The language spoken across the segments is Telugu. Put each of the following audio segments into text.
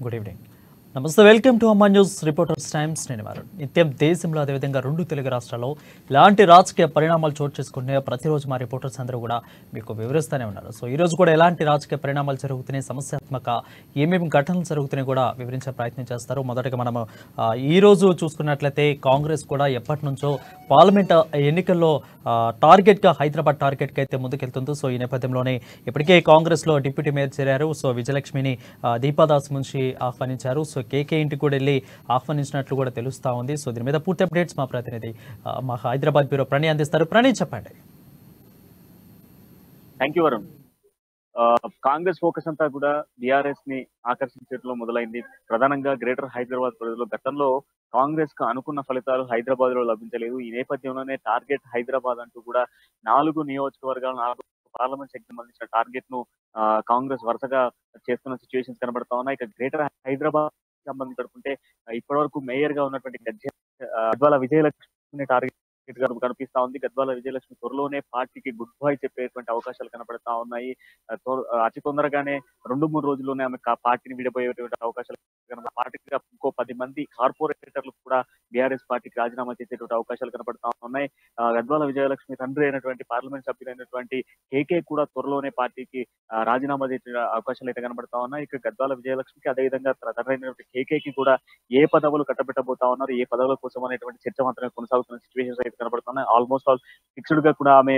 Good evening. నమస్తే, వెల్కమ్ టు అమ్మా న్యూస్ రిపోర్టర్స్ టైమ్స్. నేను వారు నిత్యం దేశంలో అదేవిధంగా 2 తెలుగు రాష్ట్రాల్లో ఇలాంటి రాజకీయ పరిణామాలు చోటు చేసుకుంటే ప్రతిరోజు మా రిపోర్టర్స్ అందరూ కూడా మీకు వివరిస్తూనే ఉన్నారు. సో ఈ రోజు కూడా ఎలాంటి రాజకీయ పరిణామాలు జరుగుతున్నాయి, సమస్యాత్మక ఏమేమి ఘటనలు జరుగుతున్నాయి కూడా వివరించే ప్రయత్నం చేస్తారు. మొదటగా మనము ఈ రోజు చూసుకున్నట్లయితే కాంగ్రెస్ కూడా ఎప్పటి నుంచో పార్లమెంట్ ఎన్నికల్లో టార్గెట్గా హైదరాబాద్ టార్గెట్కి అయితే ముందుకెళ్తుంది. సో ఈ నేపథ్యంలోనే ఇప్పటికే కాంగ్రెస్లో డిప్యూటీ మేయర్ చేరారు. సో విజయలక్ష్మిని దీపాదాస్ మున్షి ఆహ్వానించారు. సో కేకే ఇంటికి కూడా వెళ్ళి ఆహ్వానించినట్లు కూడా తెలుస్తూ ఉంది. సో దీని మీద పూర్తి అప్డేట్స్ మా ప్రతినిధి మా హైదరాబాద్ బ్యూరో ప్రణయ్ అందిస్తారు. ప్రణయ్, చెప్పండి. Thank you Varun. Congress focus అంతా కూడా బీఆర్ఎస్ ని ఆకర్షించడంలో మొదలైంది. ప్రధానంగా గ్రేటర్ హైదరాబాద్ పరిధిలో గతంలో కాంగ్రెస్ కు అనుకున్న ఫలితాలు హైదరాబాద్ లో లభించలేదు. ఈ నేపథ్యంలోనే టార్గెట్ హైదరాబాద్ అంటూ కూడా 4 నియోజకవర్గాలు 4 పార్లమెంట్ సెగ్మెంట్ సంబంధించిన టార్గెట్ ను కాంగ్రెస్ వరుసగా చేస్తున్న సిచ్యువేషన్స్ కనబడతా ఉన్నాయి. ఇక గ్రేటర్ హైదరాబాద్ సంబంధించి కనుకుంటే ఇప్పటి వరకు మేయర్ గా ఉన్నటువంటి గద్వాల విజయలక్ష్మి టార్గెట్ గా కనిపిస్తా ఉంది. గద్వాల విజయలక్ష్మి త్వరలోనే పార్టీకి గుడ్ బై చెప్పేటువంటి అవకాశాలు కనబడతా ఉన్నాయి. అతి తొందరగానే 2-3 రోజుల్లోనే ఆమె పార్టీని విడిపోయేటువంటి అవకాశాలు, పార్టీకి ఇంకో 10 మంది కార్పొరేటర్లు కూడా బీఆర్ఎస్ పార్టీకి రాజీనామా చేసేటువంటి అవకాశాలు కనబడతా ఉన్నాయి. గద్వాల విజయలక్ష్మి తండ్రి అయినటువంటి పార్లమెంట్ సభ్యులైనటువంటి కేకే కూడా త్వరలోనే పార్టీకి రాజీనామా చేసే అవకాశాలు అయితే కనబడతా ఉన్నాయి. ఇక గద్వాల విజయలక్ష్మికి అదేవిధంగా తండ్రి అయినటువంటి కేకేకి కూడా ఏ పదవులు కట్టబెట్టబోతా ఉన్నారు, ఏ పదవుల కోసం అనేటువంటి చర్చ మాత్రమే కొనసాగుతున్న సిచ్యువేషన్స్ అయితే కనబడుతున్నాయి. ఆల్మోస్ట్ ఆల్ ఫిక్స్డ్ గా కూడా ఆమె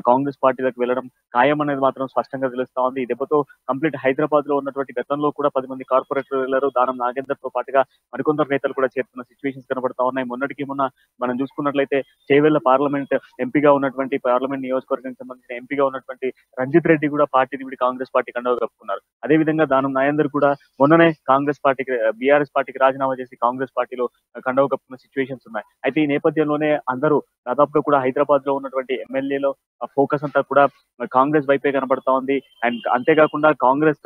కాంగ్రెస్ పార్టీలకు వెళ్ళడం ఖాయం అనేది మాత్రం స్పష్టంగా తెలుస్తా ఉంది. ఈ దెబ్బతో కంప్లీట్ హైదరాబాద్ లో ఉన్నటువంటి గతంలో కూడా 10 మంది కార్పొరేటర్లు వెళ్లారు. దానం నాగేందర్ తో పాటుగా మరికొందరు నేతలు కూడా చేరుతున్న సిచ్యువేషన్స్ కనబడతా ఉన్నాయి. మొన్న మనం చూసుకున్నట్లయితే చేవెళ్ల పార్లమెంట్ ఎంపీగా ఉన్నటువంటి పార్లమెంట్ నియోజకవర్గానికి సంబంధించిన ఎంపీగా ఉన్నటువంటి రంజిత్ రెడ్డి కూడా పార్టీని విడి కాంగ్రెస్ పార్టీ కండవ కప్పుకున్నారు. అదేవిధంగా దానం నాగేందర్ కూడా మొన్ననే కాంగ్రెస్ పార్టీకి బీఆర్ఎస్ పార్టీకి రాజీనామా చేసి కాంగ్రెస్ పార్టీలో కండవ కప్పుకున్న సిచ్యువేషన్స్ ఉన్నాయి. అయితే ఈ నేపథ్యంలోనే అందరూ దాదాపుగా కూడా హైదరాబాద్ లో ఉన్నటువంటి ఎమ్మెల్యేలో ఫోకస్ అంతా కూడా కాంగ్రెస్ వైపే కనబడతా ఉంది. అండ్ అంతేకాకుండా కాంగ్రెస్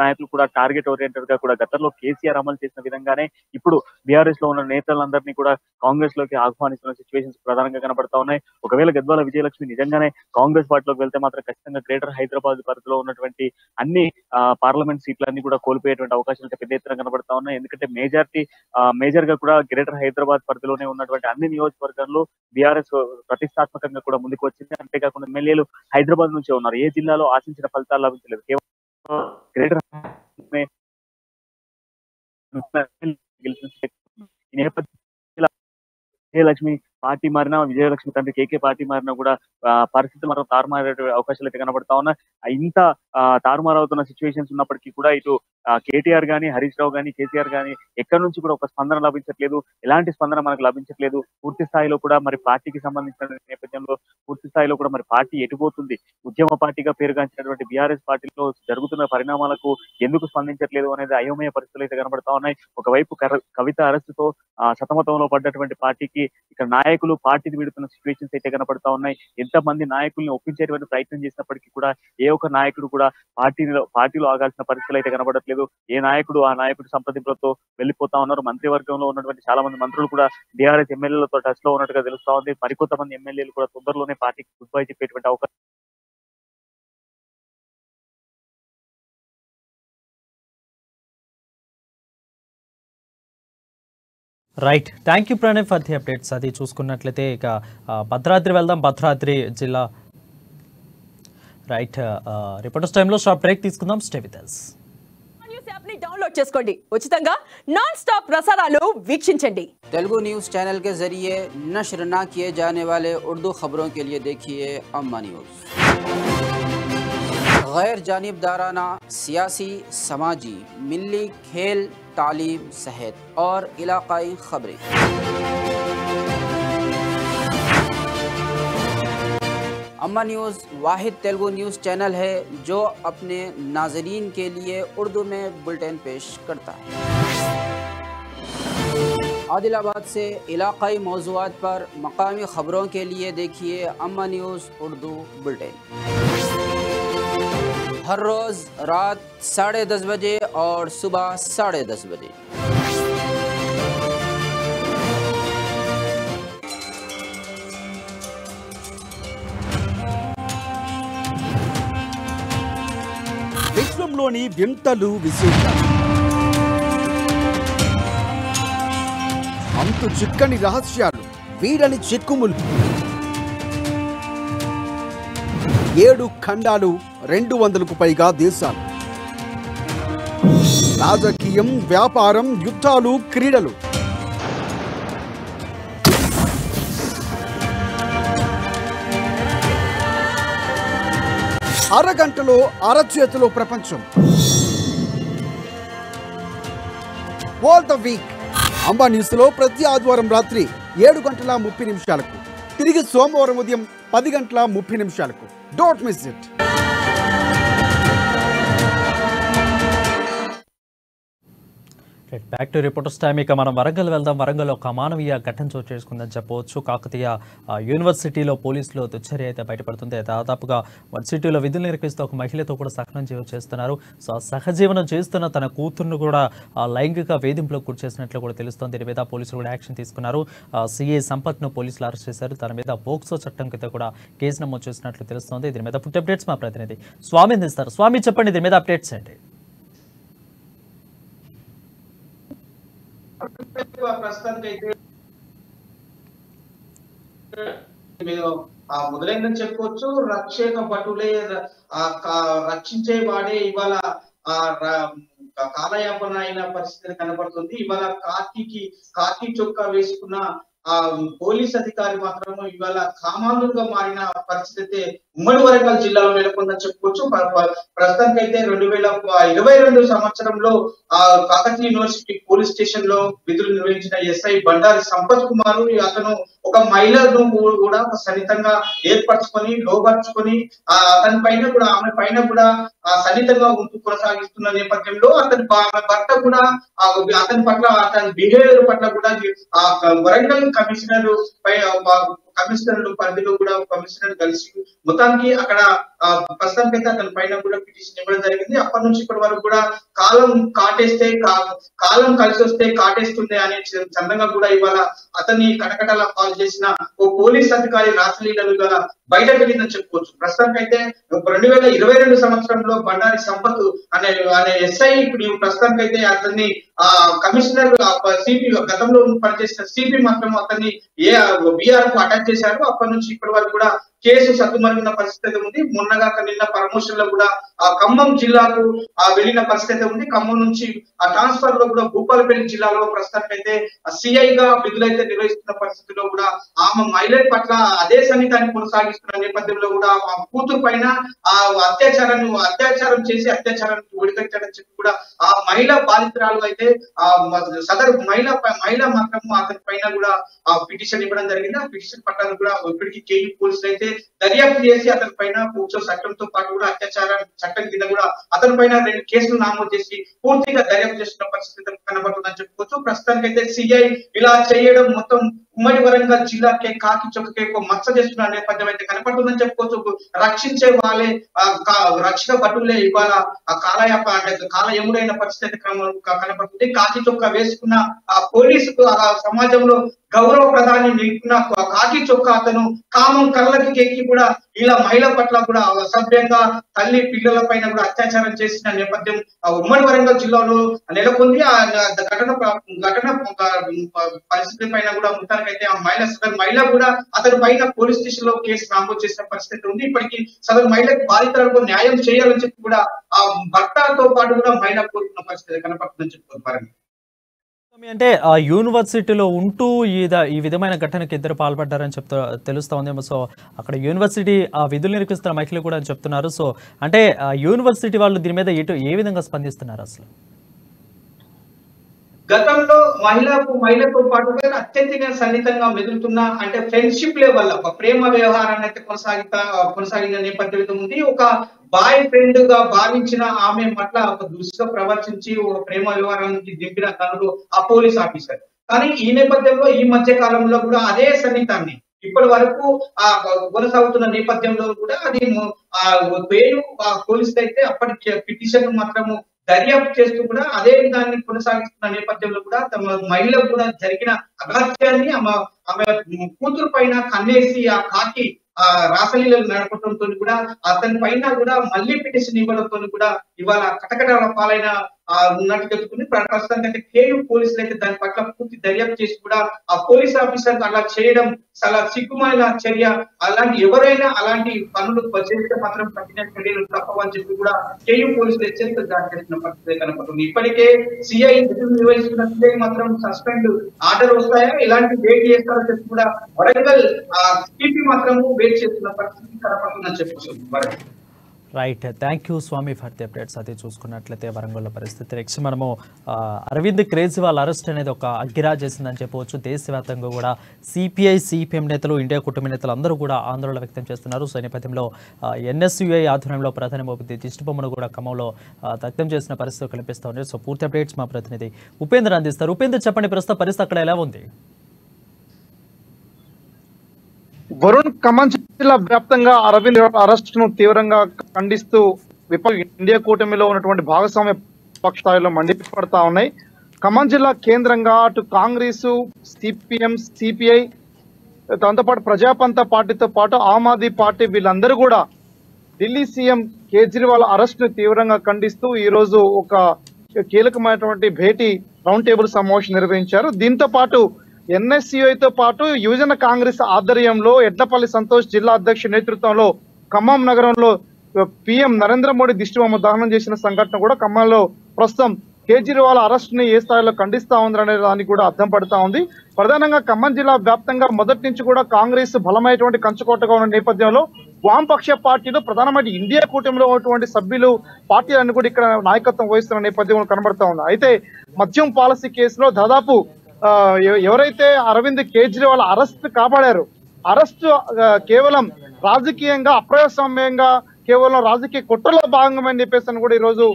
నాయకులు కూడా టార్గెట్ ఓరియంటెడ్ గా కూడా గతంలో కేసీఆర్ అమలు చేసిన విధంగానే ఇప్పుడు బీఆర్ఎస్ లో ఉన్న నేతలందరినీ కూడా కాంగ్రెస్ లోకి ఆహ్వానిస్తున్న సిచ్యువేషన్స్ ప్రధానంగా కనబడతా ఉన్నాయి. ఒకవేళ గద్వాల విజయలక్ష్మి నిజంగానే కాంగ్రెస్ పార్టీలోకి వెళ్తే మాత్రం ఖచ్చితంగా గ్రేటర్ హైదరాబాద్ పరిధిలో ఉన్నటువంటి అన్ని పార్లమెంట్ సీట్లన్నీ కూడా కోల్పోయేటువంటి అవకాశాలు పెద్ద ఎత్తున కనబడతా ఉన్నాయి. ఎందుకంటే మేజర్ గా కూడా గ్రేటర్ హైదరాబాద్ పరిధిలోనే ఉన్నటువంటి అన్ని నియోజకవర్గాల్లో బీఆర్ఎస్ ప్రతిష్టాత్మకంగా కూడా ముందుకు వచ్చింది. అంతేకాకుండా ఎమ్మెల్యేలు హైదరాబాద్ నుంచే ఉన్నారు. ఏ జిల్లాలో ఆశించిన ఫలితాలు లభించలేదు. కేవలం గ్రేటర్ విజయలక్ష్మి పార్టీ మారినా, విజయలక్ష్మి తండ్రి కేకే పార్టీ మారినా కూడా పరిస్థితి మాత్రం తారుమారే అవకాశాలు అయితే కనబడతా ఉన్నాయి. ఇంత తారుమారవుతున్న సిచ్యువేషన్స్ ఉన్నప్పటికీ కూడా ఇటు కేటీఆర్ గానీ, హరీష్ రావు గానీ, కేసీఆర్ గానీ ఎక్కడి నుంచి కూడా ఒక స్పందన లభించట్లేదు. ఎలాంటి స్పందన మనకు లభించట్లేదు. పూర్తి స్థాయిలో కూడా మరి పార్టీకి సంబంధించిన నేపథ్యంలో పూర్తి స్థాయిలో కూడా మరి పార్టీ ఎటుపోతుంది, ఉద్యమ పార్టీగా పేరుగాంచినటువంటి బీఆర్ఎస్ పార్టీలో జరుగుతున్న పరిణామాలకు ఎందుకు స్పందించట్లేదు అనేది అయోమయ పరిస్థితులు అయితే కనబడతా ఉన్నాయి. ఒకవైపు కవిత అరెస్టుతో సతమతంలో పడ్డటువంటి పార్టీకి ఇక్కడ నాయకులు పార్టీని విడుతున్న సిచ్యువేషన్స్ అయితే కనపడతా ఉన్నాయి. ఎంతమంది నాయకుల్ని ఒప్పించేటువంటి ప్రయత్నం చేసినప్పటికీ కూడా ఏ ఒక్క నాయకుడు కూడా పార్టీలో ఆగాల్సిన పరిస్థితులు అయితే కనబడట్లేదు. ఏ నాయకుడు ఆ నాయకుడి సంప్రదింపులతో వెళ్లిపోతా ఉన్నారు. మంత్రివర్గంలో ఉన్నటువంటి చాలా మంది మంత్రులు కూడా బీఆర్ఎస్ ఎమ్మెల్యేలతో టచ్ లో ఉన్నట్టుగా తెలుస్తా ఉంది. మరికొంతమంది ఎమ్మెల్యేలు కూడా తొందరలోనే పార్టీకి గుడ్ బై చెప్పేటువంటి అవకాశం. Right, thank you Pranay for the updates. అది చూసుకున్నట్లయితే ఇక భద్రాద్రి వెళ్దాం. భద్రాద్రి జిల్లా రైట్ రిపోర్టర్స్ టైంలో షార్ట్ బ్రేక్ తీసుకుందాం. Stay with us. News app ని డౌన్లోడ్ చేసుకోండి, ఉచితంగా నాన్ స్టాప్ ప్రసారాలు వీక్షించండి. तेलुगु न्यूज़ चैनल के जरिए नश्र न किए जाने वाले उर्दू खबरों के लिए देखिए अम्मा न्यूज़। गैर जानिबदाराना, सियासी, समाजी, मिली, खेल, तालीम, सेहत और इलाकाई खबरें। अम्मा न्यूज़ वाहिद तेलुगु न्यूज़ चैनल है जो अपने नाजरीन के लिए उर्दू में बुलेटिन पेश करता है। आदिलाबाद से इलाकाई मौज़ूआत पर मकामी ख़बरों के लिए देखिए अम्मा न्यूज़ उर्दू बुलेटिन। हर रोज़ रात 10:30 बजे और सुबह 10:30 बजे। విశ్వంలోని వింతలు విశేషాలు అంతు చిక్కని రహస్యాలు, వీడని చిక్కుములు. 7 ఖండాలు, 200కు పైగా దేశాలు. రాజకీయం, వ్యాపారం, యుద్ధాలు, క్రీడలు. అరగంటలో అరచేతిలో ప్రపంచం. All the week Amba news లో ప్రతి ఆదివారం రాత్రి 7:30 తిరిగి సోమవారం ఉదయం 10:30 don't miss it. Back to reporters time. ఇక మనం వరంగల్ వెళ్దాం. వరంగల్ ఒక అమానవీయ ఘటన చోటు చేసుకుందని చెప్పవచ్చు. కాకతీయ యూనివర్సిటీలో పోలీసులు దుశ్చర్య అయితే బయటపడుతుంది. దాదాపుగా యూనివర్సిటీలో విధులు నిర్వహిస్తూ ఒక మహిళతో కూడా సహనం చేస్తున్నారు. సో సహజీవనం చేస్తున్న తన కూతురును కూడా లైంగిక వేధింపులకు గురి చేసినట్లు కూడా తెలుస్తోంది. దీని మీద పోలీసులు కూడా యాక్షన్ తీసుకున్నారు. సిఐ సంపత్ను పోలీసులు అరెస్ట్ చేశారు. తన మీద పోక్సో చట్టం కింద కూడా కేసు నమోదు చేసినట్లు తెలుస్తోంది. దీని మీద ఫుడ్ అప్డేట్స్ మా ప్రతినిధి స్వామి అందిస్తారు. స్వామి, చెప్పండి, దీని మీద అప్డేట్స్ ఏంటి? ప్రస్తుతానికైతే మొదలైందని చెప్పుకోవచ్చు. రక్షక భటులే రక్షించే వాడే ఇవాళ కాలయాపన అయిన పరిస్థితి కనబడుతుంది. ఇవాళ కాకి చొక్కా వేసుకున్న పోలీస్ అధికారి మాత్రం ఇవాళ కామాంధుడుగా మారిన పరిస్థితి ఉమ్మడి వరంగల్ జిల్లాలో నెలకొందని చెప్పుకోవచ్చు. ప్రస్తుతానికైతే 2022 సంవత్సరంలో కాకతీయ యూనివర్సిటీ పోలీస్ స్టేషన్ లో విధులు నిర్వహించిన ఎస్ఐ బండారి సంపత్ కుమార్ అతను ఒక మహిళను కూడా సన్నిహితంగా ఏర్పరచుకొని లోపరుచుకొని అతని పైన కూడా ఆమె పైన కూడా సన్నిహితంగా ఉంటూ కొనసాగిస్తున్న నేపథ్యంలో ఆమె భర్త కూడా అతని పట్ల అతని బిహేవియర్ పట్ల కూడా వరంగల్ కమిషనర్లు పరిధిలో కూడా కమిషనర్ కలిసి మొత్తానికి అక్కడ ప్రస్తుతానికైతే అతని పైన కూడా పిటిషన్ ఇవ్వడం జరిగింది. అప్పటి నుంచి ఇప్పటి వరకు కూడా కాలం కలిసి వస్తే కాటేస్తుంది అనే చందంగా కూడా ఇవాళ అతన్ని కటకటాల పాలు చేసిన ఓ పోలీస్ అధికారి రాసలీలలు ఇవాళ బయట వెళ్ళిందని చెప్పుకోవచ్చు. ప్రస్తుతానికైతే 2022 సంవత్సరంలో బండారి సంపత్ అనే ఎస్ఐ ఇప్పుడు ప్రస్తుతానికైతే అతన్ని కమిషనర్ సిపి గతంలో పనిచేసిన సిపి మాత్రం అతన్ని బీఆర్ కు అటాక్ చేశారు. అప్పటి నుంచి ఇప్పటి వరకు కూడా కేసు సద్దుమరిగిన పరిస్థితి ఉంది. మొన్నగా నిన్న ప్రమోషన్ లో కూడా ఖమ్మం జిల్లాకు వెళ్ళిన పరిస్థితి ఉంది. ఖమ్మం నుంచి ట్రాన్స్ఫర్ లో కూడా భూపాలపల్లి జిల్లాలో ప్రస్తుతానికైతే సిఐగా విధులైతే నిర్వహిస్తున్న పరిస్థితిలో కూడా ఆమె మహిళల పట్ల అదే సన్నిహితాన్ని కొనసాగిస్తున్న నేపథ్యంలో కూడా ఆ కూతురు పైన అత్యాచారం చేసి అత్యాచారానికి ఒడిగట్టాడని చెప్పి కూడా ఆ మహిళా బాధితురాలు అయితే సదరు మహిళ మాత్రం అతని పైన కూడా పిటిషన్ ఇవ్వడం జరిగింది. ఆ పిటిషన్ పట్ల కూడా ఇప్పటికీ కేయూ పోలీసులు అయితే దర్యాప్తు చేసి అతని పైన పోక్సో చట్టంతో పాటు కూడా అత్యాచార చట్టం కింద కూడా అతని పైన 2 కేసులు నమోదు చేసి పూర్తిగా దర్యాప్తు చేస్తున్న పరిస్థితి కనబడుతుందని చెప్పుకోవచ్చు. ప్రస్తుతానికైతే సిఐ ఇలా చేయడం మొత్తం ఉమ్మడి వరంగల్ జిల్లాకే కాకి చొక్కకే మచ్చ చేస్తున్న నేపథ్యం అయితే కనపడుతుందని చెప్పుకోవచ్చు. రక్షించే వాళ్ళే రక్షక భటులే ఇవాళ కాలయముడైన పరిస్థితి కనపడుతుంది. కాకి చొక్కా వేసుకున్న పోలీసుకు సమాజంలో గౌరవ ప్రధాని నిలుపుకున్న కాకి చొక్కా అతను కామం కళ్ళకి ఎక్కి కూడా ఇలా మహిళ పట్ల కూడా అసభ్యంగా తల్లి పిల్లల పైన కూడా అత్యాచారం చేసిన నేపథ్యం ఉమ్మడి వరంగల్ జిల్లాలో నెలకొంది. ఆ ఘటన పరిస్థితి పైన కూడా మొత్తానికైతే ఆ మహిళ కూడా అతని పైన పోలీస్ స్టేషన్ లో కేసు నమోదు చేసిన పరిస్థితి ఉంది. ఇప్పటికీ సదరు మహిళకు బాధితులకు న్యాయం చేయాలని చెప్పి కూడా ఆ భర్తతో పాటు కూడా మహిళ కోరుకున్న పరిస్థితి కనపడుతుందని చెప్పుకోవాలి. అంటే ఆ యూనివర్సిటీలో ఉంటూ ఈ విధమైన ఘటనకి ఇద్దరు పాల్పడ్డారని తెలుస్తా ఉందేమో. సో అక్కడ యూనివర్సిటీ ఆ విధులు నిర్వహిస్తున్న మహిళలు కూడా అని చెప్తున్నారు. సో అంటే యూనివర్సిటీ వాళ్ళు దీని మీద ఏ విధంగా స్పందిస్తున్నారు అసలు? గతంలో మహిళతో పాటుగా అత్యంత సన్నిహితంగా మెదులుతున్న అంటే ఫ్రెండ్షిప్ లెవెల్ ప్రేమ వ్యవహారాన్ని అయితే కొనసాగిన నేపథ్యం ఉంది. ఒక బాయ్ ఫ్రెండ్ గా భావించిన ఆమె పట్ల ఒక దుష్టుగా ప్రవర్తించి ఒక ప్రేమ వ్యవహారానికి దింపిన తనడు ఆ పోలీస్ ఆఫీసర్. కానీ ఈ నేపథ్యంలో ఈ మధ్య కాలంలో కూడా అదే సన్నిహితాన్ని ఇప్పటి వరకు కొనసాగుతున్న నేపథ్యంలో కూడా అది పేరు పోలీసులు అయితే అప్పటి పిటిషన్ మాత్రము దర్యాప్తు చేస్తూ కూడా అదే విధాన్ని కొనసాగిస్తున్న నేపథ్యంలో కూడా తమ మహిళకు కూడా జరిగిన అగాత్యాన్ని ఆమె కూతురు పైన కన్నేసి ఆ కాకి రాసలీలలు నడపడంతో కూడా అతని పైన కూడా మళ్ళీ పిటిషన్ ఇవ్వడంతో కూడా ఇవాళ కటకటాల పాలైన ఉన్నట్టు చెప్పుకుని ప్రస్తుతానికి అయితే కేయూ పోలీసులు అయితే దాని పట్ల పూర్తి దర్యాప్తు చేసి కూడా ఆ పోలీస్ ఆఫీసర్ అలా చేయడం చాలా సిగ్గుమైన చర్య. అలాంటి ఎవరైనా అలాంటి పనులు చేస్తే మాత్రం కఠిన చర్యలు తప్పవని చెప్పి కూడా కేయూ పోలీసులు హెచ్చరిక జారీ చేసిన పరిస్థితి కనపడుతుంది. ఇప్పటికే సిఐ నిర్వహిస్తున్న సిఐ మాత్రం సస్పెండ్ ఆర్డర్ వస్తాయా, ఇలాంటి వెయిట్ చేస్తారో చెప్పి కూడా వరంగల్ టీపీ మాత్రం వెయిట్ చేస్తున్న పరిస్థితి కనపడుతుందని చెప్పొచ్చు. Right, thank you Swami for the updates. అది చూసుకున్నట్లయితే వరంగల్ పరిస్థితి నెక్స్ట్ మనము అరవింద్ కేజ్రీవాల్ అరెస్ట్ అనేది ఒక అగ్గిరాజ్ చేసిందని చెప్పవచ్చు. దేశవ్యాప్తంగా కూడా సిపిఐ సిపిఎం నేతలు, ఇండియా కూటమి నేతలు అందరూ కూడా ఆందోళన వ్యక్తం చేస్తున్నారు. సో ఈ నేపథ్యంలో ఎన్ఎస్యుఐ ఆధ్వర్యంలో ప్రధాని మోదీ దిష్టిబొమ్మను కూడా ఖమ్మంలో దగ్ధం చేసిన పరిస్థితి కనిపిస్తూ ఉంది. సో పూర్తి అప్డేట్స్ మా ప్రతినిధి ఉపేంద్ర అందిస్తారు. ఉపేంద్ర, చెప్పండి, ప్రస్తుత పరిస్థితి అక్కడ ఎలా ఉంది? వరుణ్, ఖమ్మం జిల్లా వ్యాప్తంగా అరవింద్ అరెస్ట్ ను తీవ్రంగా ఖండిస్తూ ఇండియా కూటమిలో ఉన్నటువంటి భాగస్వామ్య పక్ష స్థాయిలో మండిపడతా ఉన్నాయి. ఖమ్మం జిల్లా కేంద్రంగా అటు కాంగ్రెస్, సిపిఎం, సిపిఐ, దాంతోపాటు ప్రజాపంత పార్టీతో పాటు ఆమ్ ఆద్మీ పార్టీ వీళ్ళందరూ కూడా ఢిల్లీ సీఎం కేజ్రీవాల్ అరెస్ట్ ను తీవ్రంగా ఖండిస్తూ ఈ రోజు ఒక కీలకమైనటువంటి భేటీ రౌండ్ టేబుల్ సమావేశం నిర్వహించారు. దీంతో పాటు ఎన్ఎస్యుఐతో పాటు యువజన కాంగ్రెస్ ఆధ్వర్యంలో ఎడ్లపల్లి సంతోష్ జిల్లా అధ్యక్షుడి నేతృత్వంలో ఖమ్మం నగరంలో పీఎం నరేంద్ర మోడీ దిష్టిబొమ్మ దహనం చేసిన సంఘటన కూడా ఖమ్మంలో ప్రస్తుతం కేజ్రీవాల్ అరెస్ట్ ని ఏ స్థాయిలో ఖండిస్తా ఉందనే దానికి కూడా అర్థం పడుతా ఉంది. ప్రధానంగా ఖమ్మం జిల్లా వ్యాప్తంగా మొదటి నుంచి కూడా కాంగ్రెస్ బలమైనటువంటి కంచుకోటగా ఉన్న నేపథ్యంలో వామపక్ష పార్టీలు ప్రధానమైన ఇండియా కూటమిలో ఉన్నటువంటి సభ్యులు పార్టీలన్నీ కూడా ఇక్కడ నాయకత్వం వహిస్తున్న నేపథ్యంలో కనబడతా ఉంది. అయితే మద్యం పాలసీ కేసులో దాదాపు ఎవరైతే అరవింద్ కేజ్రీవాల్ అరెస్ట్ కాపాడారు, అరెస్ట్ కేవలం రాజకీయంగా అప్రజాస్వామ్యంగా కేవలం రాజకీయ కుట్రలో భాగంగా అని చెప్పేసి కూడా ఈ రోజు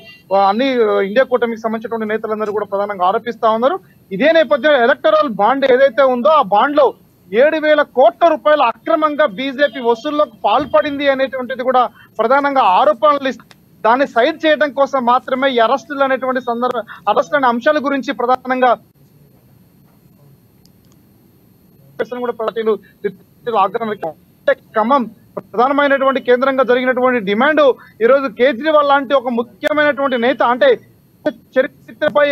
అన్ని ఇండియా కూటమికి సంబంధించినటువంటి నేతలందరూ కూడా ప్రధానంగా ఆరోపిస్తా ఉన్నారు. ఇదే నేపథ్యంలో ఎలక్టరల్ బాండ్ ఏదైతే ఉందో ఆ బాండ్ లో 7,000 కోట్ల రూపాయలు అక్రమంగా బీజేపీ వసూళ్లకు పాల్పడింది అనేటువంటిది కూడా ప్రధానంగా ఆరోపణలు. దాన్ని సైడ్ చేయడం కోసం మాత్రమే ఈ అరెస్టులు అనేటువంటి అరెస్ట్ అనే అంశాల గురించి ప్రధానంగా కూడా పార్టీలు ఆగ్రహం ఖమ్మం ప్రధానమైనటువంటి కేంద్రంగా జరిగినటువంటి డిమాండ్ ఈ రోజు కేజ్రీవాల్ లాంటి ఒక ముఖ్యమైనటువంటి నేత, అంటే చరిత్రపై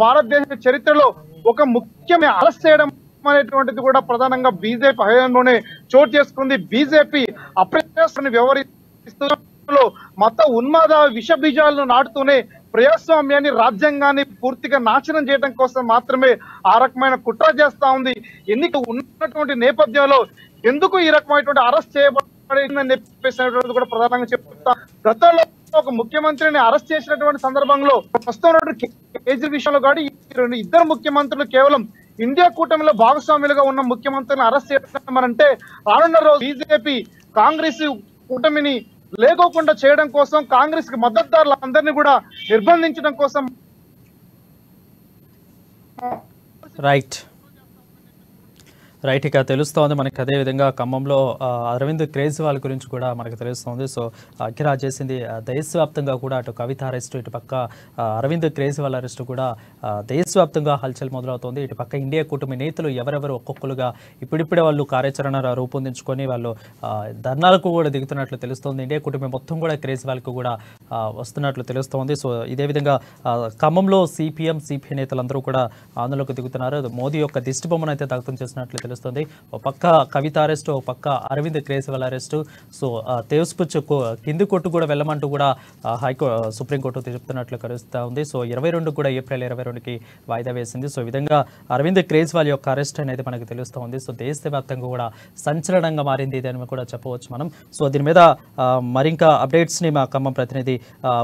భారతదేశ చరిత్రలో ఒక ముఖ్యమైన అరెస్ట్ చేయడం అనేటువంటిది కూడా ప్రధానంగా బీజేపీ హయాంలోనే చోటు చేసుకుంది. బీజేపీ అప్రజాస్వామ్యాన్ని వ్యవహరిస్తూ మత ఉన్మాద విష బీజాలను నాటుతూనే ప్రజాస్వామ్యాన్ని, రాజ్యాంగాన్ని పూర్తిగా నాశనం చేయడం కోసం మాత్రమే ఆ రకమైన కుట్ర చేస్తా ఉంది. ఎన్నిక ఉన్నటువంటి నేపథ్యంలో ఎందుకు ఈ రకమైనటువంటి అరెస్ట్ చేయబడిందని చెప్పేసినటువంటి కూడా ప్రధానంగా చెప్తా. గతంలో ఒక ముఖ్యమంత్రిని అరెస్ట్ చేసినటువంటి సందర్భంలో ప్రస్తుతం కేజ్రీ విషయంలో కానీ ఇద్దరు ముఖ్యమంత్రులు కేవలం ఇండియా కూటమిలో భాగస్వాములుగా ఉన్న ముఖ్యమంత్రిని అరెస్ట్ చేయడం అంటే రానున్న రోజు బీజేపీ కాంగ్రెస్ కూటమిని లేకోకుండా చేయడం కోసం, కాంగ్రెస్ కి మద్దతుదారులందరినీ కూడా నిర్బంధించడం కోసం. రైట్, ఇక తెలుస్తోంది మనకి. అదేవిధంగా ఖమ్మంలో అరవింద్ కేజ్రీవాల్ గురించి కూడా మనకు తెలుస్తోంది. సో అఖిరాజ్ చేసింది దేశవ్యాప్తంగా కూడా అటు కవిత అరెస్టు, ఇటు పక్క అరవింద్ కేజ్రీవాల్ అరెస్టు కూడా దేశవ్యాప్తంగా హల్చల్ మొదలవుతోంది. ఇటు పక్క ఇండియా కూటమి నేతలు ఎవరెవరు ఒక్కొక్కరుగా ఇప్పుడిప్పుడే వాళ్ళు కార్యాచరణ రూపొందించుకొని వాళ్ళు ధర్నాలకు కూడా దిగుతున్నట్లు తెలుస్తోంది. ఇండియా కూటమి మొత్తం కూడా కేజ్రీవాల్కు కూడా వస్తున్నట్లు తెలుస్తోంది. సో ఇదే విధంగా ఖమ్మంలో సిపిఎం, సిపిఐ నేతలందరూ కూడా ఆందోళనకు దిగుతున్నారు. మోదీ యొక్క దిష్టిబొమ్మను అయితే దగ్ధం చేసినట్లు తెలుస్తుంది. ఒక పక్క కవిత అరెస్టు, ఒక పక్క అరవింద్ కేజ్రీవాల్ అరెస్టు. సో తేజ్పుచ్చు కింది కోర్టు కూడా వెళ్ళమంటూ కూడా సుప్రీంకోర్టు చెప్తున్నట్లు కలుస్తూ ఉంది. సో 22 కూడా ఏప్రిల్ 22కి వాయిదా వేసింది. సో ఈ విధంగా అరవింద్ కేజ్రీవాల్ యొక్క అరెస్ట్ అనేది మనకు తెలుస్తూ ఉంది. సో దేశవ్యాప్తంగా కూడా సంచలనంగా మారింది ఇది అని కూడా చెప్పవచ్చు మనం. సో దీని మీద మరింకా అప్డేట్స్ని మా ఖమ్మం ప్రతినిధి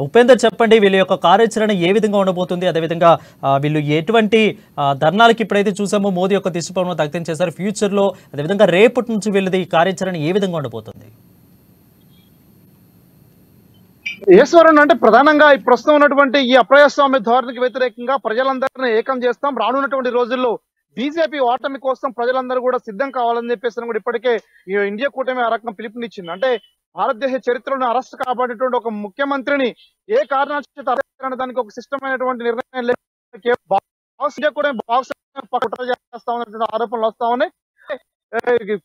ఉపేందర్ చెప్పండి. వీళ్ళ యొక్క కార్యాచరణ ఏ విధంగా ఉండబోతుంది, అదేవిధంగా వీళ్ళు ఎటువంటి ధర్నాలకు ఇప్పుడైతే చూసామో మోదీ యొక్క దిష్టిబొమ్మను దగ్ధం చేశారు, ఫ్యూచర్లో అదేవిధంగా రేపటి నుంచి వీళ్ళది కార్యాచరణ ఏ విధంగా ఉండబోతుంది? ఈశ్వరుని అంటే ప్రధానంగా ఈ ప్రస్తుతం ఉన్నటువంటి ఈ అప్రజాస్వామ్య ధోరణికి వ్యతిరేకంగా ప్రజలందరినీ ఏకం చేస్తాం. రానున్నటువంటి రోజుల్లో బీజేపీ ఓటమి కోసం ప్రజలందరూ కూడా సిద్ధం కావాలని చెప్పేసి కూడా ఇప్పటికే ఈ ఇండియా కూటమి ఆ రకంగా పిలుపునిచ్చింది. అంటే భారతదేశ చరిత్రలో అరెస్ట్ కాబడినటువంటి ఒక ముఖ్యమంత్రిని ఏ కారణాల దానికి ఒక సిస్టమ్ అయినటువంటి నిర్ణయం లేదు. చేస్తా ఉన్నటువంటి ఆరోపణలు వస్తా ఉన్నాయి.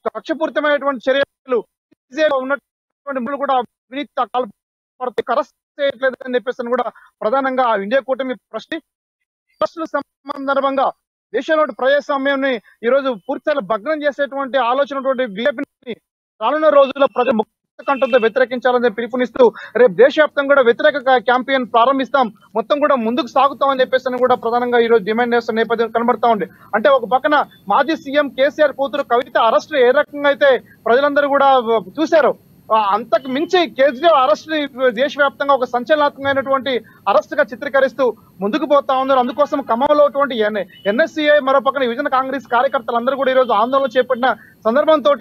కక్షపూరితమైనటువంటి చర్యలు ఉన్నటువంటి కూడా అవినీతి పడుతుంది అరెస్ట్ చేయట్లేదు అని చెప్పేసి కూడా ప్రధానంగా ఇండియా కూటమి ప్రశ్నల సందర్భంగా దేశంలోని ప్రజాస్వామ్యాన్ని ఈ రోజు పూర్తిగా భగ్నం చేసేటువంటి ఆలోచన బీజేపీని రానున్న రోజుల్లో ప్రజలు ముక్త కంఠంతో వ్యతిరేకించాలని పిలుపునిస్తూ రేపు దేశవ్యాప్తంగా కూడా వ్యతిరేక క్యాంపెయిన్ ప్రారంభిస్తాం, మొత్తం కూడా ముందుకు సాగుతామని చెప్పేసి కూడా ప్రధానంగా ఈ రోజు డిమాండ్ చేస్తున్న నేపథ్యం కనబడతా ఉంది. అంటే ఒక పక్కన మాజీ సీఎం కేసీఆర్ కూతురు కవిత అరెస్ట్ ఏ రకంగా అయితే ప్రజలందరూ కూడా చూశారు, అంతకు మించి కేజ్రీవాల్ అరెస్ట్ దేశవ్యాప్తంగా ఒక సంచలనాత్మకమైనటువంటి అరెస్ట్ గా చిత్రీకరిస్తూ ముందుకు పోతా ఉన్నారు. అందుకోసం ఖమ్మంలో ఎన్ఎస్సీఐ మరో పక్కన యువజన కాంగ్రెస్ కార్యకర్తలందరూ కూడా ఈ రోజు ఆందోళన చేపట్టిన సందర్భంతో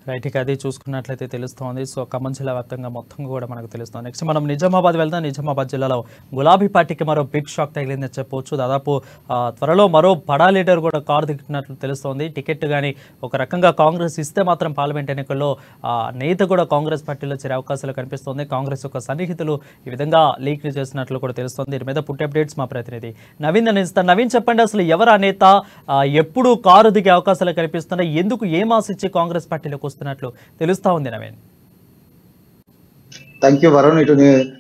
రైట్, ఇక అది చూసుకున్నట్లయితే తెలుస్తోంది. సో ఖమ్మం జిల్లా వ్యాప్తంగా మొత్తం కూడా మనకు తెలుస్తుంది. నెక్స్ట్ మనం నిజామాబాద్ వెళ్దాం. నిజామాబాద్ జిల్లాలో గులాబీ పార్టీకి మరో బిగ్ షాక్ తగిలిందని చెప్పవచ్చు. దాదాపు త్వరలో మరో బడా లీడర్ కూడా కారు దిగినట్లు తెలుస్తోంది. టికెట్ కానీ ఒక రకంగా కాంగ్రెస్ ఇస్తే మాత్రం పార్లమెంట్ ఎన్నికల్లో నేత కూడా కాంగ్రెస్ పార్టీలో చేరే అవకాశాలు కనిపిస్తోంది. కాంగ్రెస్ యొక్క సన్నిహితులు ఈ విధంగా లీక్ చేసినట్లు కూడా తెలుస్తోంది. దీని మీద పూర్తి అప్డేట్స్ మా ప్రతినిధి నవీన్ అందిస్తారు. నవీన్, చెప్పండి, అసలు ఎవరు ఆ నేత, ఎప్పుడు కారు దిగే అవకాశాలు కనిపిస్తున్నాయి, ఎందుకు ఏం ఆశించి కాంగ్రెస్ పార్టీలోకి వస్తున్నట్లు తెలుస్తా ఉంది నవీన్? Thank you Varun. ఇటు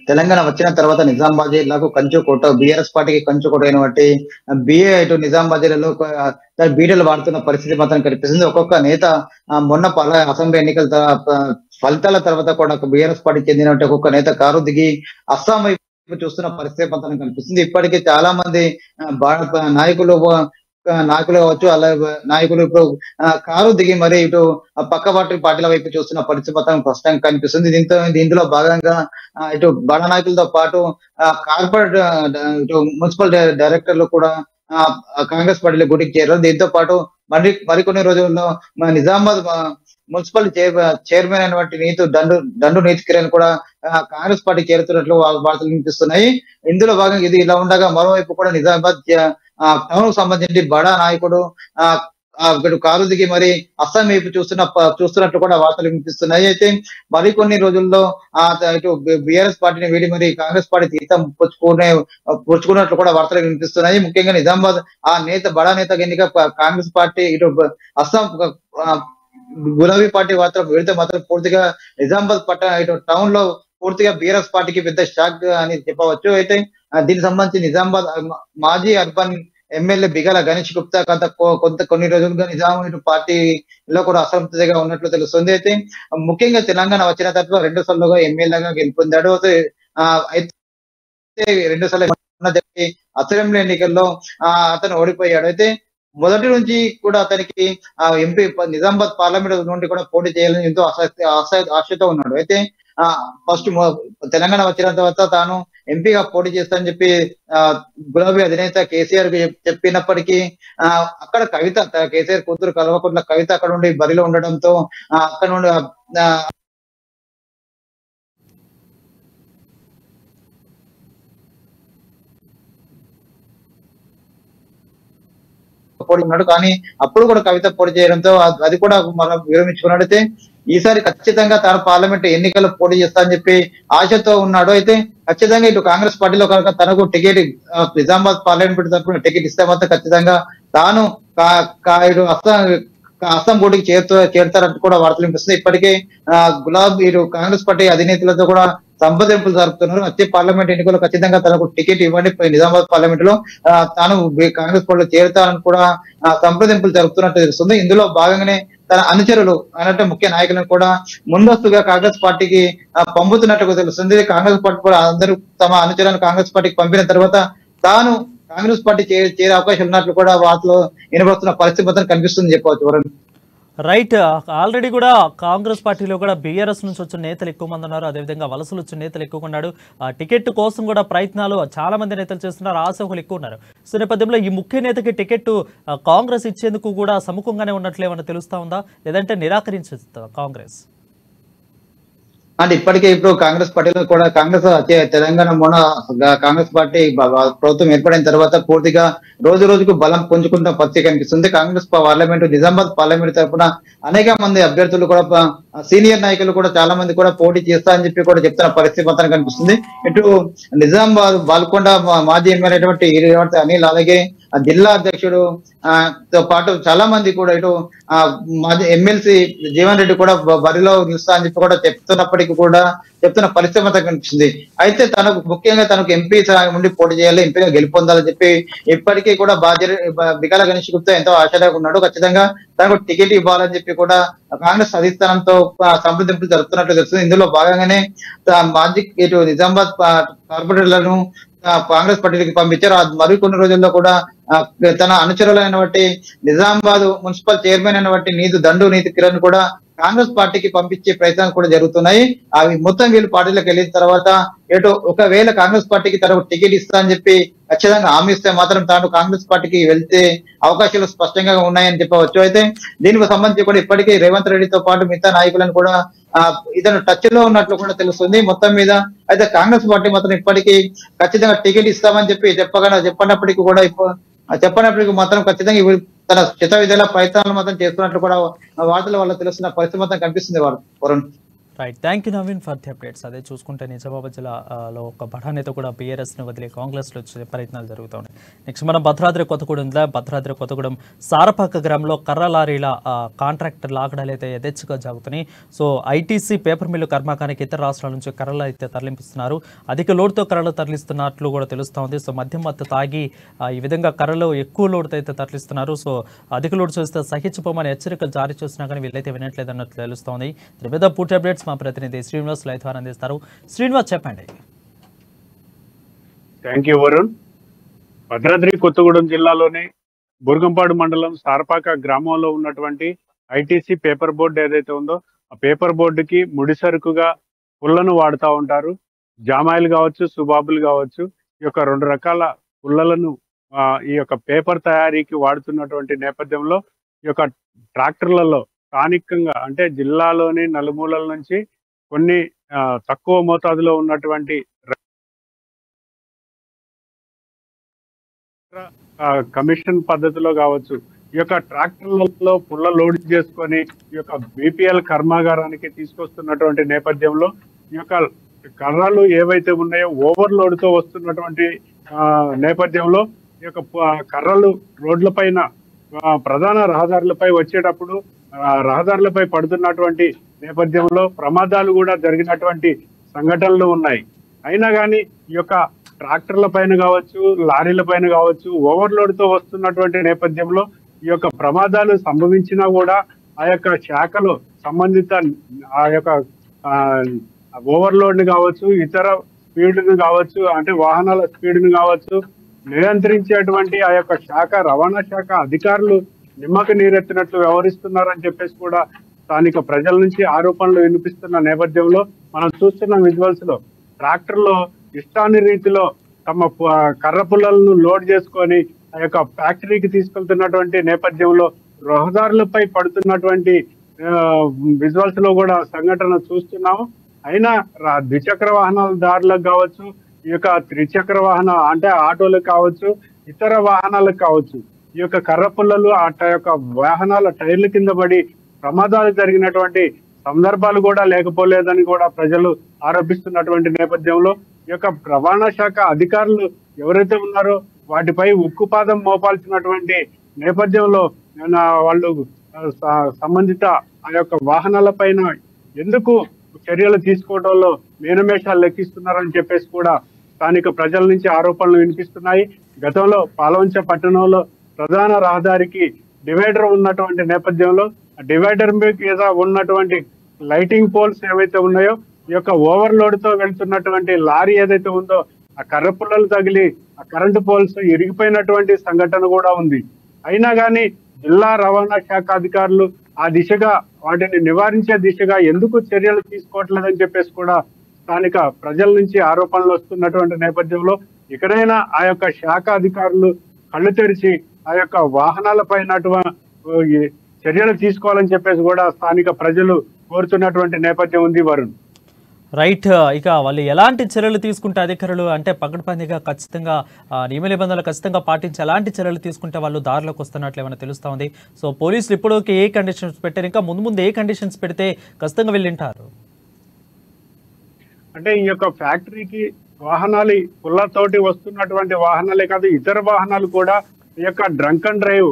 తెలంగాణ వచ్చిన తర్వాత నిజామాబాద్ జిల్లాకు కంచుకోట, బీఆర్ఎస్ పార్టీకి కంచుకోట అయినటువంటి బిఏ ఇటు నిజామాబాద్ జిల్లాలో బీటలు వాడుతున్న పరిస్థితి మాత్రం కనిపిస్తుంది. ఒక్కొక్క నేత మొన్న అసెంబ్లీ ఎన్నికల ఫలితాల తర్వాత కూడా బీఆర్ఎస్ పార్టీకి చెందినటువంటి ఒక్కొక్క నేత కారు దిగి అస్సాం వైపు చూస్తున్న పరిస్థితి మాత్రం కనిపిస్తుంది. ఇప్పటికీ చాలా మంది నాయకులు కావచ్చు, అలాగే నాయకులు ఇప్పుడు కారు దిగి మరి ఇటు పక్క పార్టీల వైపు చూస్తున్న పరిస్థితి మాత్రం స్పష్టంగా కనిపిస్తుంది. దీంట్లో భాగంగా ఇటు బడా నాయకులతో పాటు కార్పొరేట్ ఇటు మున్సిపల్ డైరెక్టర్లు కూడా కాంగ్రెస్ పార్టీలో గుడికి చేరారు. దీంతో పాటు మరికొన్ని రోజుల్లో నిజామాబాద్ మున్సిపల్ చైర్మన్ అయినటువంటి దండు నీతి కిరణ్ కూడా కాంగ్రెస్ పార్టీ చేరుతున్నట్లు వార్తలు వినిపిస్తున్నాయి. ఇందులో భాగంగా ఇది ఇలా ఉండగా మరోవైపు కూడా నిజామాబాద్ టౌన్ కు సంబంధించి బడా నాయకుడు కారు దిగి మరి అస్సాం వైపు చూస్తున్నట్లు కూడా వార్తలు వినిపిస్తున్నాయి. అయితే మరికొన్ని రోజుల్లో ఇటు బీఆర్ఎస్ పార్టీని వీడి మరి కాంగ్రెస్ పార్టీ తీర్థం పుచ్చుకున్నట్లు కూడా వార్తలు వినిపిస్తున్నాయి. ముఖ్యంగా నిజామాబాద్ బడా నేత ఎన్నిక కాంగ్రెస్ పార్టీ ఇటు అస్సాం గులాబీ పార్టీ మాత్రం పూర్తిగా నిజామాబాద్ పట్టణ ఇటు టౌన్ లో పూర్తిగా బీఆర్ఎస్ పార్టీకి పెద్ద షాక్ అని చెప్పవచ్చు. అయితే దీనికి సంబంధించి నిజామాబాద్ మాజీ అర్బన్ ఎమ్మెల్యే బిగాల గణేష్ గుప్తా కొన్ని రోజులుగా నిజామాబాద్ పార్టీలో కూడా అసంతృప్తిగా ఉన్నట్లు తెలుస్తుంది. అయితే ముఖ్యంగా తెలంగాణ వచ్చిన తర్వాత 2 సార్లుగా ఎమ్మెల్యేగా గెలుపొందాడు. అయితే 2 సార్లు అసెంబ్లీ ఎన్నికల్లో అతను ఓడిపోయాడు. అయితే మొదటి నుంచి కూడా అతనికి ఎంపీ నిజామాబాద్ పార్లమెంట్ నుండి కూడా పోటీ చేయాలని ఎంతో ఆశతో ఉన్నాడు. అయితే ఫస్ట్ తెలంగాణ వచ్చిన తర్వాత తాను ఎంపీగా పోటీ చేస్తానని చెప్పి గులాబీ అధినేత కేసీఆర్ చెప్పినప్పటికీ అక్కడ కవిత కేసీఆర్ కూతురు కల్వకుంట్ల కవిత అక్కడ నుండి బరిలో ఉండడంతో అక్కడ నుండి పోటీ ఉన్నాడు. కానీ అప్పుడు కూడా కవిత పోటీ చేయడంతో అది కూడా మనం విరమించుకున్నాడు. అయితే ఈసారి ఖచ్చితంగా తాను పార్లమెంట్ ఎన్నికల్లో పోటీ చేస్తానని చెప్పి ఆశతో ఉన్నాడు. అయితే ఖచ్చితంగా ఇటు కాంగ్రెస్ పార్టీలో కనుక తనకు టికెట్ నిజామాబాద్ పార్లమెంట్ తరఫున టికెట్ ఇస్తే మాత్రం ఖచ్చితంగా తాను ఇటు అస్సాం పోటీకి చేరుతారంటూ కూడా వార్తలు వినిపిస్తుంది. ఇప్పటికే ఇటు కాంగ్రెస్ పార్టీ అధినేతలతో కూడా సంప్రదింపులు జరుపుతున్నారు. వచ్చే పార్లమెంట్ ఎన్నికల్లో ఖచ్చితంగా తనకు టికెట్ ఇవ్వండి, నిజామాబాద్ పార్లమెంట్ లో తాను కాంగ్రెస్ పార్టీలో చేరుతానని కూడా సంప్రదింపులు జరుపుతున్నట్టు తెలుస్తుంది. ఇందులో భాగంగానే తన అనుచరులు అన్నట్టు ముఖ్య నాయకులను కూడా ముందస్తుగా కాంగ్రెస్ పార్టీకి పంపుతున్నట్టుగా తెలుస్తుంది. కాంగ్రెస్ పార్టీ కూడా అందరూ తమ అనుచరులను కాంగ్రెస్ పార్టీకి పంపిన తర్వాత తాను కాంగ్రెస్ పార్టీ చేరే అవకాశం ఉన్నట్లు కూడా వార్తలో వినబడుతున్న పరిస్థితి మాత్రం కనిపిస్తుంది చెప్పవచ్చు. రైట్, ఆల్రెడీ కూడా కాంగ్రెస్ పార్టీలో కూడా బీఆర్ఎస్ నుంచి వచ్చిన నేతలు ఎక్కువ మంది ఉన్నారు. అదేవిధంగా వలసలు వచ్చిన నేతలు ఎక్కువ ఉన్నాడు. టికెట్ కోసం కూడా ప్రయత్నాలు చాలా మంది నేతలు చేస్తున్నారు, ఆశకులు ఎక్కువ ఉన్నారు. సో నేపథ్యంలో ఈ ముఖ్య నేతకి టికెట్ కాంగ్రెస్ ఇచ్చేందుకు కూడా సముఖంగానే ఉన్నట్లేమన్నా తెలుస్తా ఉందా, లేదంటే నిరాకరించేస్తుందా కాంగ్రెస్? అంటే ఇప్పటికే ఇప్పుడు కాంగ్రెస్ పార్టీలో కూడా తెలంగాణ కాంగ్రెస్ పార్టీ ప్రభుత్వం ఏర్పడిన తర్వాత పూర్తిగా రోజు రోజుకు బలం పుంజుకుంటున్న పరిస్థితి కనిపిస్తుంది. కాంగ్రెస్ పార్లమెంట్ నిజామాబాద్ పార్లమెంట్ తరఫున అనేక మంది అభ్యర్థులు కూడా సీనియర్ నాయకులు కూడా చాలా మంది కూడా పోటీ చేస్తారని చెప్పి కూడా చెప్తున్న పరిస్థితి మాత్రం కనిపిస్తుంది. ఇటు నిజామాబాద్ బాల్కొండ మాజీ ఎమ్మెల్యే అనిల్, అలాగే జిల్లా అధ్యక్షుడు తో పాటు చాలా మంది కూడా ఇటు మాజీ ఎమ్మెల్సీ జీవన్ రెడ్డి కూడా బరిలో నిలుస్తా అని చెప్పి కూడా చెప్తున్న పరిస్థితి మాత్రం కనిపిస్తుంది. అయితే ముఖ్యంగా తనకు ఎంపీ నుండి పోటీ చేయాలి, ఎంపీగా గెలుపొందాలని చెప్పి ఇప్పటికీ కూడా బికాల గణేష్ గుప్తా ఎంతో ఆశాగా ఉన్నాడు. ఖచ్చితంగా తనకు టికెట్ ఇవ్వాలని చెప్పి కూడా కాంగ్రెస్ అధిష్టానంతో సంప్రదింపులు జరుపుతున్నట్లు తెలుస్తుంది. ఇందులో భాగంగానే మాజీ ఇటు నిజామాబాద్ కార్పొరేటర్లను కాంగ్రెస్ పార్టీకి పంపించారు. మరికొన్ని రోజుల్లో కూడా తన అనుచరులైనటువంటి నిజామాబాద్ మున్సిపల్ చైర్మన్ అయినటువంటి నీతి కిరణ్ కూడా కాంగ్రెస్ పార్టీకి పంపించే ప్రయత్నాలు కూడా జరుగుతున్నాయి. అవి మొత్తం వీళ్ళు పార్టీలోకి వెళ్ళిన తర్వాత ఒకవేళ కాంగ్రెస్ పార్టీకి తనకు టికెట్ ఇస్తా అని చెప్పి ఖచ్చితంగా హామీ ఇస్తే మాత్రం తాను కాంగ్రెస్ పార్టీకి వెళ్తే అవకాశాలు స్పష్టంగా ఉన్నాయని చెప్పవచ్చు. అయితే దీనికి సంబంధించి కూడా ఇప్పటికీ రేవంత్ రెడ్డితో పాటు మిగతా నాయకులను కూడా ఇతను టచ్ లో ఉన్నట్లు కూడా తెలుస్తుంది మొత్తం మీద. అయితే కాంగ్రెస్ పార్టీ మాత్రం ఇప్పటికీ ఖచ్చితంగా టికెట్ ఇస్తామని చెప్పి చెప్పనప్పటికీ మాత్రం ఖచ్చితంగా తన చిత విధాల ప్రయత్నాలు మాత్రం చేస్తున్నట్లు కూడా వార్తల వల్ల తెలుస్తున్న పరిస్థితి మాత్రం కనిపిస్తుంది Varun. Right, thank you Naveen for the updates. అదే చూసుకుంటే నిజామాబాద్ జిల్లాలో ఒక బడా నేత కూడా బీఆర్ఎస్ని వదిలి కాంగ్రెస్లో వచ్చే ప్రయత్నాలు జరుగుతున్నాయి. నెక్స్ట్ మనం భద్రాద్రి కొత్తగూడెం సారపాక గ్రామంలో కర్ర లారీల కాంట్రాక్టర్ లాగడాలు అయితే యథేచ్ఛగా జరుగుతున్నాయి. సో ఐటీసీ పేపర్ మిల్లు కర్మాగారానికి ఇతర రాష్ట్రాల నుంచి కర్రలు అయితే తరలింపిస్తున్నారు. అధిక లోడ్తో కర్రలు తరలిస్తున్నట్లు కూడా తెలుస్తోంది. సో మద్యం మత్తు తాగి ఈ విధంగా కర్రలు ఎక్కువ లోడ్తో అయితే తరలిస్తున్నారు. సో అధిక లోడ్ చూస్తే సహించిపోమని హెచ్చరికలు జారీ చేస్తున్నా కానీ వీళ్ళైతే వినట్లేదు అన్నట్లు తెలుస్తోంది. దీని మీద పూర్తి అప్డేట్స్ మా ప్రతినిధి శ్రీనివాస్ లైవ్ ద్వారా అందిస్తారు. శ్రీనివాస్, చెప్పండి. Thank you Varun. భద్రాద్రి కొత్తగూడెం జిల్లాలోని బుర్గంపాడు మండలం సారపాక గ్రామంలో ఉన్నటువంటి ఐటీసీ పేపర్ బోర్డు ఏదైతే ఉందో ఆ పేపర్ బోర్డుకి ముడి సరుకుగా పుల్లను వాడుతూ ఉంటారు. జామాయిలు కావచ్చు, సుబాబులు కావచ్చు. ఈ యొక్క 2 రకాల పుల్లలను ఈ యొక్క పేపర్ తయారీకి వాడుతున్నటువంటి నేపథ్యంలో ఈ యొక్క ట్రాక్టర్లలో స్థానికంగా అంటే జిల్లాలోని నలుమూలల నుంచి కొన్ని తక్కువ మోతాదులో ఉన్నటువంటి కమిషన్ పద్ధతిలో కావచ్చు ఈ యొక్క ట్రాక్టర్లలో పుల్ల లోడ్ చేసుకొని ఈ యొక్క బీపీఎల్ కర్మాగారానికి తీసుకొస్తున్నటువంటి నేపథ్యంలో ఈ యొక్క కర్రలు ఏవైతే ఉన్నాయో ఓవర్లోడ్ తో వస్తున్నటువంటి నేపథ్యంలో ఈ యొక్క కర్రలు రోడ్లపైన ప్రధాన రహదారులపై వచ్చేటప్పుడు రహదారులపై పడుతున్నటువంటి నేపథ్యంలో ప్రమాదాలు కూడా జరిగినటువంటి సంఘటనలు ఉన్నాయి. అయినా కానీ ఈ యొక్క ట్రాక్టర్ల పైన కావచ్చు, లారీల పైన కావచ్చు ఓవర్లోడ్ తో వస్తున్నటువంటి నేపథ్యంలో ఈ యొక్క ప్రమాదాలు సంభవించినా కూడా ఆ యొక్క శాఖలు సంబంధిత ఆ యొక్క ఓవర్లోడ్ ని కావచ్చు, ఇతర స్పీడ్ ను కావచ్చు, అంటే వాహనాల స్పీడ్ ను కావచ్చు నియంత్రించేటువంటి ఆ యొక్క శాఖ రవాణా శాఖ అధికారులు నిమ్మక నీరెత్తినట్లు వ్యవహరిస్తున్నారని చెప్పేసి కూడా స్థానిక ప్రజల నుంచి ఆరోపణలు వినిపిస్తున్న నేపథ్యంలో మనం చూస్తున్న విజువల్స్ లో ట్రాక్టర్లో ఇష్టాని రీతిలో తమ కర్ర పుల్లలను లోడ్ చేసుకొని ఆ యొక్క ఫ్యాక్టరీకి తీసుకెళ్తున్నటువంటి నేపథ్యంలో రహదారులపై పడుతున్నటువంటి విజువల్స్ లో కూడా సంఘటన చూస్తున్నాము. అయినా ద్విచక్ర వాహనాల దారులకు కావచ్చు, ఈ యొక్క త్రిచక్ర వాహన అంటే ఆటోలకు కావచ్చు, ఇతర వాహనాలకు కావచ్చు ఈ యొక్క కర్ర పుల్లలు ఆ యొక్క వాహనాల టైర్ల కింద పడి ప్రమాదాలు జరిగినటువంటి సందర్భాలు కూడా లేకపోలేదని కూడా ప్రజలు ఆరోపిస్తున్నటువంటి నేపథ్యంలో ఈ యొక్క రవాణా శాఖ అధికారులు ఎవరైతే ఉన్నారో వాటిపై ఉక్కుపాదం మోపాల్సినటువంటి నేపథ్యంలో వాళ్ళు సంబంధిత ఆ యొక్క వాహనాల పైన ఎందుకు చర్యలు తీసుకోవడంలో మేనమేషాలు లెక్కిస్తున్నారని చెప్పేసి కూడా స్థానిక ప్రజల నుంచి ఆరోపణలు వినిపిస్తున్నాయి. గతంలో పాలవంచ పట్టణంలో ప్రధాన రహదారికి డివైడర్ ఉన్నటువంటి నేపథ్యంలో డివైడర్ మీద ఉన్నటువంటి లైటింగ్ పోల్స్ ఏవైతే ఉన్నాయో ఈ యొక్క ఓవర్లోడ్ తో వెళ్తున్నటువంటి లారీ ఏదైతే ఉందో ఆ కర్ర పుల్లలు తగిలి ఆ కరెంటు పోల్స్ ఇరిగిపోయినటువంటి సంఘటన కూడా ఉంది. అయినా కానీ జిల్లా రవాణా శాఖ అధికారులు ఆ దిశగా వాటిని నివారించే దిశగా ఎందుకు చర్యలు తీసుకోవట్లేదని చెప్పేసి కూడా స్థానిక ప్రజల నుంచి ఆరోపణలు వస్తున్నటువంటి నేపథ్యంలో ఇకనైనా ఆ యొక్క శాఖ అధికారులు కళ్ళు తెరిచి ఆ యొక్క వాహనాల పైన చర్యలు తీసుకోవాలని చెప్పేసి కూడా స్థానిక ప్రజలు కోరుతున్నటువంటి నేపథ్యం ఉంది వరుణ్. రైట్, ఇక వాళ్ళు ఎలాంటి చర్యలు తీసుకుంటే అధికారులు అంటే పకడ్బందీగా ఖచ్చితంగా నియమ నిబంధనలు ఖచ్చితంగా పాటించి ఎలాంటి చర్యలు తీసుకుంటే వాళ్ళు దారిలోకి వస్తున్నట్లు ఏమైనా తెలుస్తూ ఉంది. సో పోలీసులు ఇప్పటికి ఏ కండిషన్స్ పెట్టారు, ఇంకా ముందు ఏ కండిషన్స్ పెడితే ఖచ్చితంగా వెళ్ళింటారు? అంటే ఈ యొక్క ఫ్యాక్టరీకి వాహనాలు పుల్లతోటి వస్తున్నటువంటి వాహనాలే కాదు ఇతర వాహనాలు కూడా ఈ యొక్క డ్రంక్ అండ్ డ్రైవ్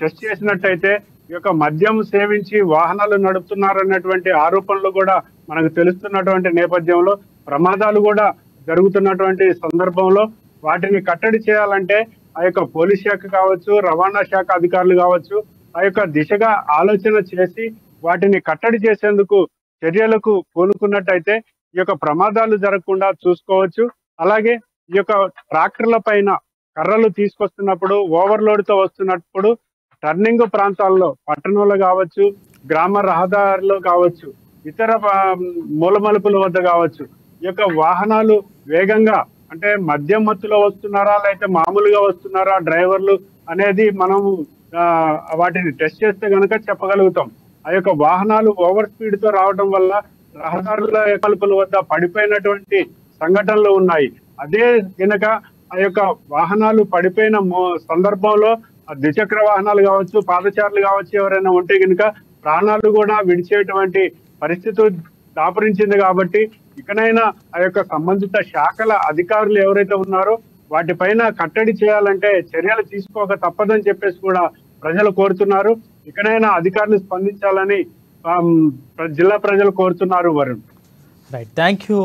టెస్ట్ చేసినట్టయితే ఈ యొక్క మద్యం సేవించి వాహనాలు నడుపుతున్నారన్నటువంటి ఆరోపణలు కూడా మనకు తెలుస్తున్నటువంటి నేపథ్యంలో ప్రమాదాలు కూడా జరుగుతున్నటువంటి సందర్భంలో వాటిని కట్టడి చేయాలంటే ఆ యొక్క పోలీస్ శాఖ కావచ్చు, రవాణా శాఖ అధికారులు కావచ్చు, ఆ యొక్క దిశగా ఆలోచన చేసి వాటిని కట్టడి చేసేందుకు చర్యలకు పూనుకున్నట్టయితే ఈ యొక్క ప్రమాదాలు జరగకుండా చూసుకోవచ్చు. అలాగే ఈ యొక్క ట్రాక్టర్ల పైన కర్రలు తీసుకొస్తున్నప్పుడు, ఓవర్లోడ్ తో వస్తున్నప్పుడు టర్నింగ్ ప్రాంతాల్లో, పట్టణంలో కావచ్చు, గ్రామ రహదారిలో కావచ్చు, ఇతర మూలమలుపుల వద్ద కావచ్చు, ఈ యొక్క వాహనాలు వేగంగా అంటే మద్యం మత్తులో వస్తున్నారా లేకపోతే మామూలుగా వస్తున్నారా డ్రైవర్లు అనేది మనము వాటిని టెస్ట్ చేస్తే గనక చెప్పగలుగుతాం. ఆ యొక్క వాహనాలు ఓవర్ స్పీడ్ తో రావడం వల్ల రహదారుల మలుపుల వద్ద పడిపోయినటువంటి సంఘటనలు ఉన్నాయి. అదే గనక ఆ యొక్క వాహనాలు పడిపోయిన సందర్భంలో ద్విచక్ర వాహనాలు కావచ్చు, పాదచారులు కావచ్చు, ఎవరైనా ఉంటే గనుక ప్రాణాలు కూడా విడిచేటువంటి పరిస్థితి దాపురించింది. కాబట్టి ఇకనైనా ఆ యొక్క సంబంధిత శాఖల అధికారులు ఎవరైతే ఉన్నారో వాటిపైన కట్టడి చేయాలంటే చర్యలు తీసుకోక తప్పదని చెప్పేసి కూడా ప్రజలు కోరుతున్నారు. ఇకనైనా అధికారులు స్పందించాలని జిల్లా ప్రజలు కోరుతున్నారు. Varun, right, thank you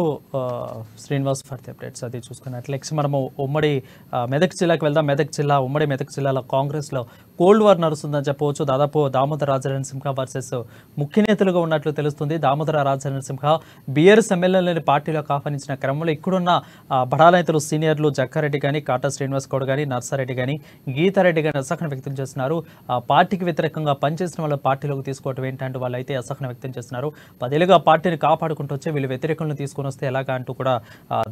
Srinivas for the updates. అది చూసుకున్నట్లయితే మనము ఉమ్మడి మెదక్ జిల్లాకి వెళ్దాం. మెదక్ జిల్లాలో కాంగ్రెస్లో కోల్డ్ వార్ నడుస్తుందని చెప్పవచ్చు. దాదాపు దామోదర రాజనరసింహ వర్సెస్ ముఖ్య నేతలుగా ఉన్నట్లు తెలుస్తుంది. దామోదర రాజనరసింహ బీఆర్ఎస్ ఎమ్మెల్యేలని పార్టీలోకి ఆహ్వానించిన క్రమంలో ఇక్కడున్న బడా నేతలు సీనియర్లు జగ్గారెడ్డి కానీ, కాటా శ్రీనివాస్ గౌడ్ కానీ, నర్సారెడ్డి కానీ, గీతారెడ్డి కానీ అసహనం వ్యక్తం చేస్తున్నారు. పార్టీకి వ్యతిరేకంగా పనిచేసిన వాళ్ళ పార్టీలోకి తీసుకోవడం ఏంటంటూ వాళ్ళు అయితే అసహనం వ్యక్తం చేస్తున్నారు. 10 ఏళ్ళుగా పార్టీని కాపాడుకుంటూ వచ్చే వీళ్ళు వ్యతిరేకులను తీసుకొని వస్తే ఎలాగా అంటూ కూడా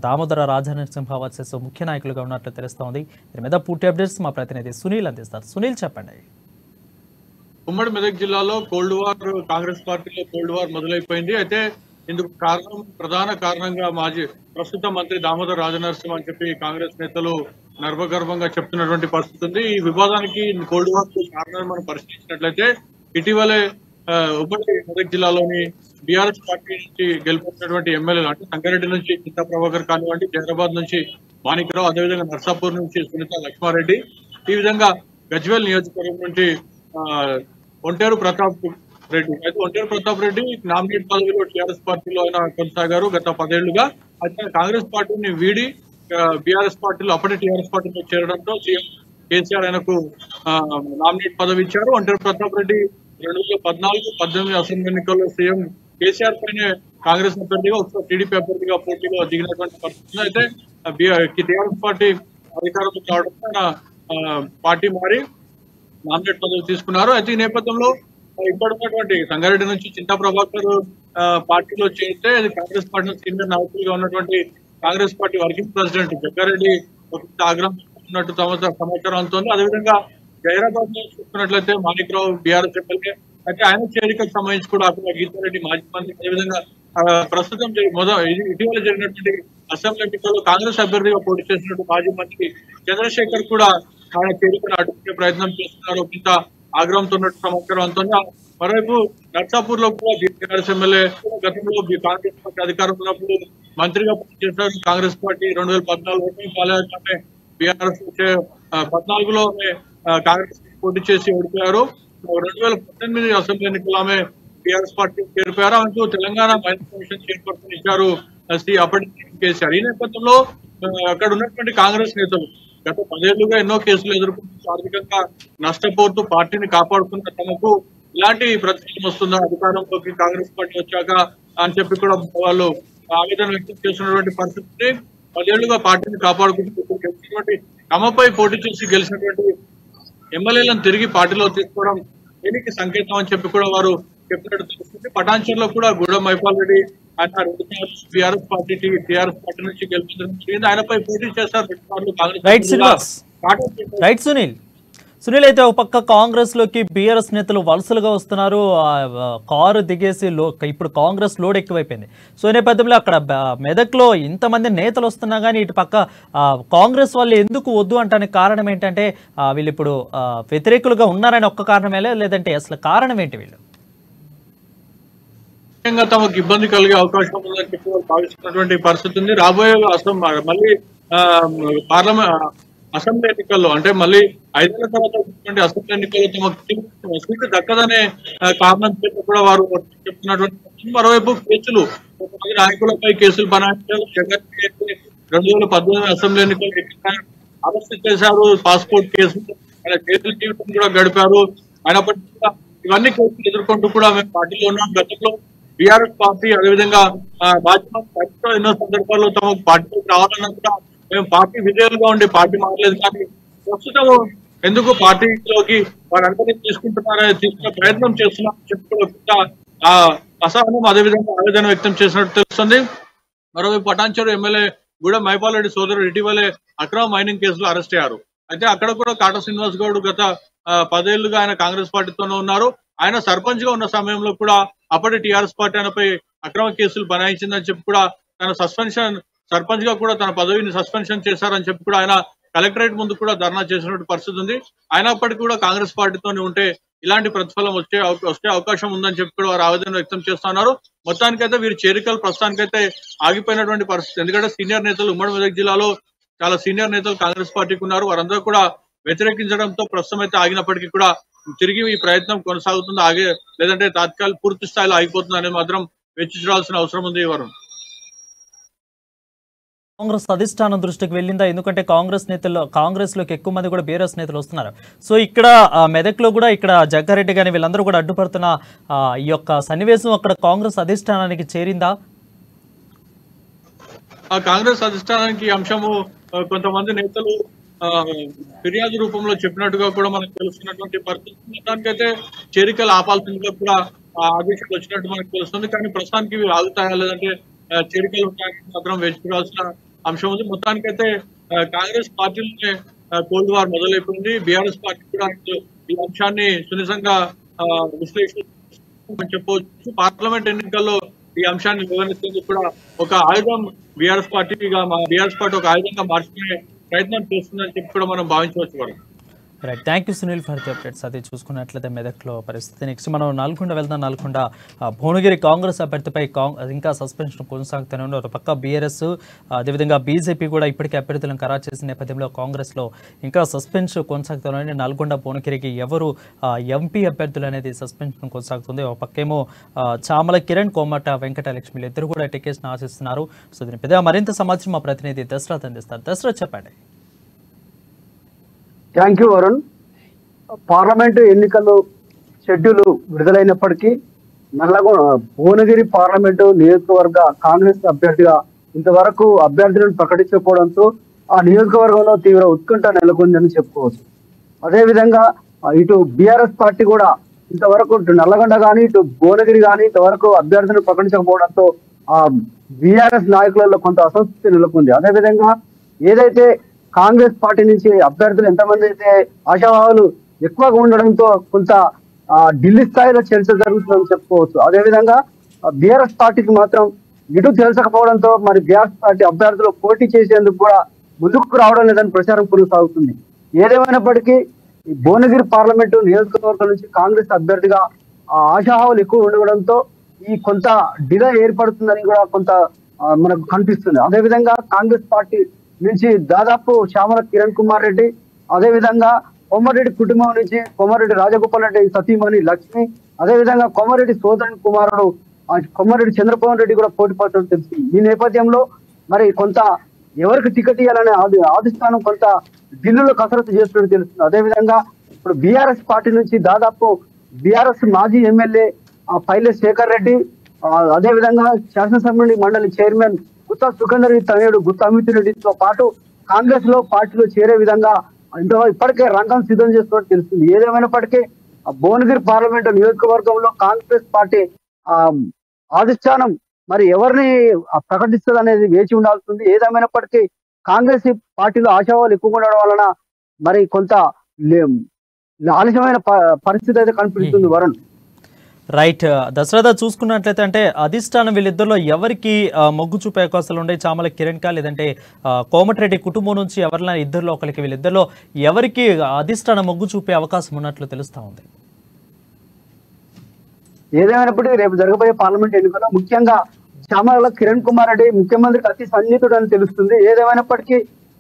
దామోదర రాజనరసింహ వర్సెస్ ముఖ్య నాయకులుగా ఉన్నట్లు తెలుస్తోంది. దీని మీద పూర్తి అప్డేట్స్ మా ప్రతినిధి సునీల్ అందిస్తారు. సునీల్, చెప్పండి. ఉమ్మడి మెదక్ జిల్లాలో కోల్డ్ వార్, కాంగ్రెస్ పార్టీలో కోల్డ్ వార్ మొదలైపోయింది. అయితే ఇందుకు ప్రధాన కారణంగా ప్రస్తుత మంత్రి దామోదర రాజనరసింహ అని చెప్పి కాంగ్రెస్ నేతలు గర్భంగా చెప్తున్నటువంటి పరిస్థితి ఉంది. ఈ వివాదానికి కోల్డ్ వార్ కారణాన్ని మనం పరిశీలించినట్లయితే ఇటీవలే ఉమ్మడి మెదక్ జిల్లాలోని బీఆర్ఎస్ పార్టీ నుంచి గెలుపొందినటువంటి ఎమ్మెల్యేలు అంటే సంగారెడ్డి నుంచి చింతా ప్రభాకర్ కానివ్వండి, జహీరాబాద్ నుంచి మాణిక్రావు, అదేవిధంగా నర్సాపూర్ నుంచి సునీత లక్ష్మారెడ్డి, ఈ విధంగా గజ్వేల్ నియోజకవర్గం నుంచి ఒంటేరు ప్రతాప్ రెడ్డి. అయితే ఒంటేరు ప్రతాప్ రెడ్డి నామినేట్ పదవిలో టీఆర్ఎస్ పార్టీలో ఆయన కొనసాగారు గత 10 ఏళ్లుగా. అయితే కాంగ్రెస్ పార్టీని వీడి బీఆర్ఎస్ పార్టీలో అప్పటి టీఆర్ఎస్ పార్టీలో చేరడంతో సీఎం కేసీఆర్ ఆయనకు నామినేట్ పదవి ఇచ్చారు. ఒంటేరు ప్రతాప్ రెడ్డి 2014-18 అసెంబ్లీ ఎన్నికల్లో సీఎం కేసీఆర్ పైనే కాంగ్రెస్ అభ్యర్థిగా, ఒకసారి టీడీపీ అభ్యర్థిగా పోటీలో దిగినటువంటి పరిస్థితి. అయితే టీఆర్ఎస్ పార్టీ అధికారంలో కావడం పార్టీ మారి నామినేట్ పదవి తీసుకున్నారు. అయితే ఈ నేపథ్యంలో ఇప్పుడున్నటువంటి సంగారెడ్డి నుంచి చింతా ప్రభాకర్ పార్టీలో చేరితే అది కాంగ్రెస్ పార్టీ సీనియర్ నాయకులుగా ఉన్నటువంటి Congress party working president Jaggareddy ఆగ్రహం ఉన్నట్టు సమాచారం అందుతోంది. అదేవిధంగా జహీరాబాద్ లో చూసుకున్నట్లయితే మాణిక్రావు బీఆర్ఎస్ ఎమ్మెల్యే, అయితే ఆయన చేరికకు సంబంధించి కూడా అక్కడ గీతారెడ్డి మాజీ మంత్రి, అదేవిధంగా ప్రస్తుతం ఇటీవల జరిగినటువంటి అసెంబ్లీ ఎన్నికల్లో కాంగ్రెస్ అభ్యర్థిగా పోటీ చేసినటువంటి మాజీ మంత్రి చంద్రశేఖర్ కూడా ఆయన చేరికను అడ్డుకునే ప్రయత్నం చేస్తున్నారు. ఇంత ఆగ్రహంతో ఉన్నట్టు సమాచారం అందుతుంది. మరోవైపు నర్సాపూర్ లో కూడా బీఆర్ఎస్ ఎమ్మెల్యే గతంలో కాంగ్రెస్ పార్టీ అధికారం ఉన్నప్పుడు మంత్రిగా పనిచేశారు. Congress party 2014 voting college BRS 14లో కాంగ్రెస్ పోటీ చేసి ఓడిపోయారు. 2018 అసెంబ్లీ ఎన్నికల్లో ఆమె టీఆర్ఎస్ పార్టీ చేరిపోయారు. ఆమెకు తెలంగాణ మైనారిటీ కమిషన్ చైర్పర్సన్ ఇచ్చారు అప్పటి కేసీఆర్. ఈ నేపథ్యంలో అక్కడ ఉన్నటువంటి కాంగ్రెస్ నేతలు గత 10 ఏళ్లుగా ఎన్నో కేసులు ఎదుర్కొంటూ ఆర్థికంగా నష్టపోతూ పార్టీని కాపాడుకున్న తమకు ఇలాంటి ప్రతిఫలం వస్తుందా అధికారంలోకి కాంగ్రెస్ పార్టీ వచ్చాక అని చెప్పి కూడా వాళ్ళు ఆవేదన వ్యక్తం చేస్తున్నటువంటి పరిస్థితి. 10 ఏళ్లుగా పార్టీని కాపాడుకుంటూ గెలిచినటువంటి తమపై పోటీ చేసి గెలిచినటువంటి ఎమ్మెల్యేలను తిరిగి పార్టీలో తీసుకోవడం దీనికి సంకేతం అని చెప్పి కూడా వారు చెప్పినట్టు తెలుస్తుంది. పటాన్చర్లో కూడా గూడెం మైపాల్ రెడ్డి ఆయన 2 సార్లు బీఆర్ఎస్ పార్టీ టీఆర్ఎస్ పార్టీ నుంచి గెలిపించడం జరిగింది. ఆయనపై పోటీ చేశారు 2 సార్లు కాంగ్రెస్. రైట్ సునీల్, అయితే ఒక పక్క కాంగ్రెస్ లోకి బీఆర్ఎస్ నేతలు వలసలుగా వస్తున్నారు. కారు దిగేసి ఇప్పుడు కాంగ్రెస్ లోడ్ ఎక్కువైపోయింది. సో ఈ నేపథ్యంలో అక్కడ మెదక్లో ఇంతమంది నేతలు వస్తున్నా కానీ ఇటు పక్క కాంగ్రెస్ వాళ్ళు ఎందుకు వద్దు అంటానికి కారణం ఏంటంటే వీళ్ళు ఇప్పుడు వ్యతిరేకులుగా ఉన్నారని ఒక్క కారణమే, లేదంటే అసలు కారణం ఏంటి? వీళ్ళు తమకు ఇబ్బంది కలిగే అవకాశం ఉందని చెప్పి భావిస్తున్నటువంటి పరిస్థితి ఉంది. రాబోయే మళ్ళీ అసెంబ్లీ ఎన్నికల్లో అంటే మళ్ళీ 5 ఏళ్ల తర్వాత అసెంబ్లీ ఎన్నికల్లో తమకు సీటు దక్కదనే కారణం చేత కూడా వారు చెప్తున్నటువంటి మరోవైపు కేసులు కొంతమంది నాయకులపై కేసులు బనాయించారు. జగన్ 2018 అసెంబ్లీ ఎన్నికల్లో అరెస్ట్ చేశారు. పాస్పోర్ట్ కేసు ఆయన జైలు జీవితం కూడా గడిపారు. అయినప్పటికీ కూడా ఇవన్నీ కేసులు ఎదుర్కొంటూ కూడా మేము పార్టీలో ఉన్నాం. గతంలో బీఆర్ఎస్ పార్టీ అదేవిధంగా భాజపా పార్టీలో ఎన్నో సందర్భాల్లో తమకు పార్టీలోకి రావాలన్నా కూడా మేము పార్టీ విధేయులుగా ఉండి పార్టీ మారలేదు. కానీ ప్రస్తుతం ఎందుకు పార్టీలోకి వారందరినీ తీసుకునే ప్రయత్నం చేస్తున్నారని చెప్పుకోకుండా అసహనం అదేవిధంగా ఆవేదన వ్యక్తం చేసినట్టు తెలుస్తుంది. మరోవైపు పటాన్చెరు ఎమ్మెల్యే గూడెం మైపాల్ రెడ్డి సోదరుడు ఇటీవలే అక్రమ మైనింగ్ కేసులో అరెస్ట్ అయ్యారు. అయితే అక్కడ కూడా కాటా శ్రీనివాస్ గౌడ్ గత 10 ఏళ్లుగా ఆయన కాంగ్రెస్ పార్టీతోనే ఉన్నారు. ఆయన సర్పంచ్ గా ఉన్న సమయంలో కూడా అప్పటి టీఆర్ఎస్ పార్టీ ఆయనపై అక్రమ కేసులు బనాయించిందని చెప్పి కూడా తన సస్పెన్షన్ సర్పంచ్ గా కూడా తన పదవిని సస్పెన్షన్ చేశారని చెప్పి కూడా ఆయన కలెక్టరేట్ ముందు కూడా ధర్నా చేసినటువంటి పరిస్థితి ఉంది. అయినప్పటికీ కూడా కాంగ్రెస్ పార్టీతోనే ఉంటే ఇలాంటి ప్రతిఫలం వస్తే అవకాశం ఉందని చెప్పి కూడా వారు ఆవేదన వ్యక్తం చేస్తున్నారు. మొత్తానికైతే వీరి చేరికలు ప్రస్తుతానికైతే ఆగిపోయినటువంటి పరిస్థితి. ఎందుకంటే సీనియర్ నేతలు ఉమ్మడి మెదక్ జిల్లాలో చాలా సీనియర్ నేతలు కాంగ్రెస్ పార్టీకి ఉన్నారు. వారందరూ కూడా వ్యతిరేకించడంతో ప్రస్తుతం అయితే ఆగినప్పటికీ కూడా తిరిగి ఈ ప్రయత్నం కొనసాగుతుంది లేదంటే తాత్కాలిక పూర్తి స్థాయిలో ఆగిపోతుంది అనేది మాత్రం వేచి చూడాల్సిన అవసరం ఉంది. వరుణ్, కాంగ్రెస్ అధిష్టానం దృష్టికి వెళ్ళిందా? ఎందుకంటే కాంగ్రెస్ లోకి ఎక్కువ మంది కూడా బీఆర్ఎస్ నేతలు వస్తున్నారు. సో ఇక్కడ మెదక్లో కూడా ఇక్కడ జగ్గారెడ్డి కానీ వీళ్ళందరూ కూడా అడ్డుపడుతున్న ఈ యొక్క సన్నివేశం అక్కడ కాంగ్రెస్ అధిష్టానానికి చేరిందా? కాంగ్రెస్ అధిష్టానానికి అంశము కొంతమంది నేతలు ఫిర్యాదు రూపంలో చెప్పినట్టుగా కూడా మనకు తెలుస్తున్నటువంటి పరిస్థితి. మొత్తానికైతే చేరికలు ఆపాల్సిందిగా కూడా ఆదేశాలు వచ్చినట్టు మనకు తెలుస్తుంది. కానీ ప్రస్తుతానికి ఇవి ఆగుతాయా లేదంటే చేరికలు ఉంటాయని మాత్రం వేచి చూడాల్సిన అంశం ఉంది. మొత్తానికైతే కాంగ్రెస్ పార్టీలోనే కోల్డ్ వార్ మొదలైపోయింది. బీఆర్ఎస్ పార్టీ కూడా ఈ అంశాన్ని సున్నితంగా విశ్లేషించి చెప్పవచ్చు. పార్లమెంట్ ఎన్నికల్లో ఈ అంశాన్ని వివరించేందుకు కూడా ఒక ఆయుధం బీఆర్ఎస్ పార్టీ ఒక ఆయుధంగా మార్చుకునే ప్రయత్నం చేస్తుందని చెప్పి కూడా మనం భావించవచ్చు. మనం right, thank you Sunil for the updates. అది చూసుకున్నట్లయితే మెదక్లో పరిస్థితి. నెక్స్ట్ మనం నల్గొండ వెళ్దాం. నల్గొండ భువనగిరి కాంగ్రెస్ అభ్యర్థిపై ఇంకా సస్పెన్షన్ కొనసాగుతూనే ఉన్నారు. ఒక పక్క బీఆర్ఎస్ అదేవిధంగా బీజేపీ కూడా ఇప్పటికే అభ్యర్థులను ఖరారు చేసిన నేపథ్యంలో కాంగ్రెస్లో ఇంకా సస్పెన్షన్ కొనసాగుతున్నాయి. నల్గొండ భువనగిరికి ఎవరు ఎంపీ అభ్యర్థులు అనేది సస్పెన్షన్ కొనసాగుతుంది. ఒక పక్కేమో చామల కిరణ్, కోమట వెంకటలక్ష్మిలు ఇద్దరు కూడా టికెట్స్ని ఆశిస్తున్నారు. సో దీని పెద్ద మరింత సమాచారం మా ప్రతినిధి దశరథ్ అందిస్తారు. దశరథ్, చెప్పండి. Thank you Varun. పార్లమెంటు ఎన్నికలు షెడ్యూల్ విడుదలైనప్పటికీ భువనగిరి పార్లమెంటు నియోజకవర్గ కాంగ్రెస్ అభ్యర్థిగా ఇంతవరకు అభ్యర్థులను ప్రకటించకపోవడంతో ఆ నియోజకవర్గంలో తీవ్ర ఉత్కంఠ నెలకొందని చెప్పుకోవచ్చు. అదేవిధంగా ఇటు బీఆర్ఎస్ పార్టీ కూడా ఇంతవరకు ఇటు నల్లగొండ కానీ ఇటు భువనగిరి కానీ ఇంతవరకు అభ్యర్థులను ప్రకటించకపోవడంతో ఆ బీఆర్ఎస్ నాయకులలో కొంత అసంతృప్తి నెలకొంది. అదేవిధంగా ఏదైతే కాంగ్రెస్ పార్టీ నుంచి అభ్యర్థులు ఎంతమంది అయితే ఆశావాహులు ఎక్కువగా ఉండడంతో కొంత ఢిల్లీ స్థాయిలో చర్చ జరుగుతుందని చెప్పుకోవచ్చు. అదేవిధంగా బీఆర్ఎస్ పార్టీకి మాత్రం ఇటు తెలుసకపోవడంతో మరి బీఆర్ఎస్ పార్టీ అభ్యర్థులు పోటీ చేసేందుకు కూడా ముందుకు రావడం లేదని ప్రచారం కొనసాగుతుంది. ఏదేమైనప్పటికీ భువనగిరి పార్లమెంటు నియోజకవర్గం నుంచి కాంగ్రెస్ అభ్యర్థిగా ఆశావాహులు ఎక్కువ ఉండడంతో ఈ కొంత డిలే ఏర్పడుతుందని కూడా కొంత మనకు కనిపిస్తుంది. అదేవిధంగా కాంగ్రెస్ పార్టీ నుంచి దాదాపు చామల కిరణ్ కుమార్ రెడ్డి, అదేవిధంగా కొమరెడ్డి కుటుంబం నుంచి కొమరెడ్డి రాజగోపాల్ రెడ్డి సతీమణి లక్ష్మి, అదేవిధంగా కొమరెడ్డి సోదరుని కుమారుడు కొమరెడ్డి చంద్రపవన్ రెడ్డి కూడా పోటీ పడుతున్నట్టు తెలిసింది. ఈ నేపథ్యంలో మరి కొంత ఎవరికి టికెట్ ఇవ్వాలనే అధిష్టానం కొంత ఢిల్లీలో కసరత్తు చేస్తున్నట్టు తెలుస్తుంది. అదేవిధంగా ఇప్పుడు బీఆర్ఎస్ పార్టీ నుంచి దాదాపు బీఆర్ఎస్ మాజీ ఎమ్మెల్యే పైలే శేఖర్ రెడ్డి, అదేవిధంగా శాసనసభ్యుడి మండలి చైర్మన్ గుత్తా సుఖేందర్ రెడ్డి తనయుడు గుత్తా అమిత్ రెడ్డితో పాటు కాంగ్రెస్ లో పార్టీలో చేరే విధంగా ఇప్పటికే రంగం సిద్ధం చేస్తున్నట్టు తెలుస్తుంది. ఏదేమైనప్పటికీ భువనగిరి పార్లమెంటు నియోజకవర్గంలో కాంగ్రెస్ పార్టీ అధిష్టానం మరి ఎవరిని ప్రకటిస్తుంది అనేది వేచి ఉండాల్సింది. ఏదేమైనప్పటికీ కాంగ్రెస్ పార్టీలో ఆశావాలు ఎక్కువ ఉండడం వలన మరి కొంత ఆలస్యమైన పరిస్థితి అయితే కనిపిస్తుంది. వరుణ్, రైట్, దశరథ చూసుకున్నట్లయితే అంటే అధిష్టానం వీళ్ళిద్దరిలో ఎవరికి మొగ్గు చూపే అవకాశాలు ఉన్నాయి? చామల కిరణ్ కా లేదంటే కోమటిరెడ్డి కుటుంబం నుంచి ఎవరైనా ఇద్దరిలో ఒకరికి, వీళ్ళిద్దరిలో ఎవరికి అధిష్టానం మొగ్గు చూపే అవకాశం ఉన్నట్లు తెలుస్తా ఉంది? ఏదేమైనప్పటికీ రేపు జరగబోయే పార్లమెంట్ ఎన్నికల్లో ముఖ్యంగా చామల కిరణ్ కుమార్ రెడ్డి ముఖ్యమంత్రికి అతి సన్నిహితుడు అని తెలుస్తుంది. ఏదేమైనప్పటికీ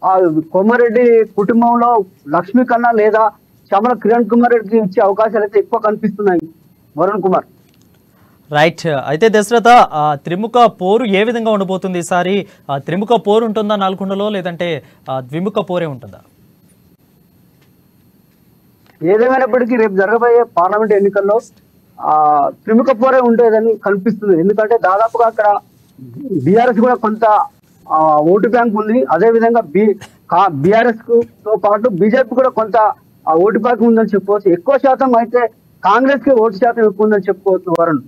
ఆ కొమ్మారెడ్డి కుటుంబంలో లక్ష్మీ కన్నా లేదా శ్యామల కిరణ్ కుమార్ రెడ్డికి ఇచ్చే అవకాశాలు అయితే ఎక్కువ కనిపిస్తున్నాయి వరుణ్ కుమార్. రైట్. అయితే దశరథ, త్రిముఖ పోరు ఏ విధంగా ఉండబోతుంది ఈసారి? త్రిముఖ పోరు ఉంటుందా నల్గొండలో, లేదంటే ద్విముఖ పోరే ఉంటుందా? ఏదేమైనప్పటికీ రేపు జరగబోయే పార్లమెంట్ ఎన్నికల్లో త్రిముఖ పోరే ఉండేదని కనిపిస్తుంది. ఎందుకంటే దాదాపుగా అక్కడ బీఆర్ఎస్ కూడా కొంత ఓటు బ్యాంక్ ఉంది. అదే విధంగా బీఆర్ఎస్ తో పాటు బీజేపీ కూడా కొంత ఓటు బ్యాంక్ ఉందని చెప్పుకోవచ్చు. ఎక్కువ శాతం అయితే కాంగ్రెస్ కి ఓటు శాతం ఎక్కువ ఉందని చెప్పుకోవచ్చు Varun.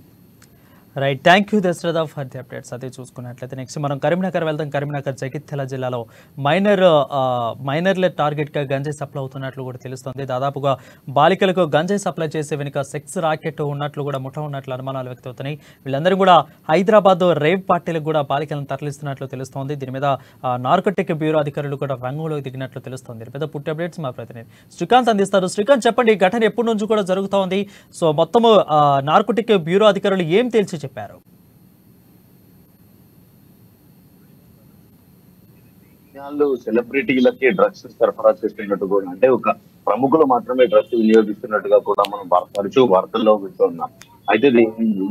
Right. Thank you Dasharatha for the updates. అదే చూసుకున్నట్లయితే నెక్స్ట్ మనం కరీంనగర్ వెళ్దాం. కరీంనగర్ జగిత్యాల జిల్లాలో మైనర్లే టార్గెట్గా గంజాయి సప్లై అవుతున్నట్లు కూడా తెలుస్తుంది. దాదాపుగా బాలికలకు గంజాయి సప్లై చేసే వెనుక సెక్స్ రాకెట్ ఉన్నట్లు కూడా ముఠా ఉన్నట్లు అనుమానాలు వ్యక్తమవుతున్నాయి. వీళ్ళందరూ కూడా హైదరాబాద్ రేవ్ పార్టీలకు కూడా బాలికలను తరలిస్తున్నట్లు తెలుస్తోంది. దీని మీద నార్కోటిక్ బ్యూరో అధికారులు కూడా రంగంలోకి దిగినట్లు తెలుస్తోంది. దీని మీద పూర్తి అప్డేట్స్ మా ప్రతినిధి శ్రీకాంత్ అందిస్తారు. శ్రీకాంత్, చెప్పండి, ఈ ఘటన ఎప్పటి నుంచి కూడా జరుగుతూ ఉంది? సో మొత్తము నార్కోటిక్ బ్యూరో అధికారులు ఏం తేల్చి చెప్పారు? సెలబ్రిటీలకి డ్రగ్స్ సరఫరా చేస్తున్నట్టు కూడా, అంటే ఒక ప్రముఖులు మాత్రమే డ్రగ్స్ వినియోగిస్తున్నట్టుగా కూడా మనం తరచూ వార్తల్లో వింటున్నాం. అయితే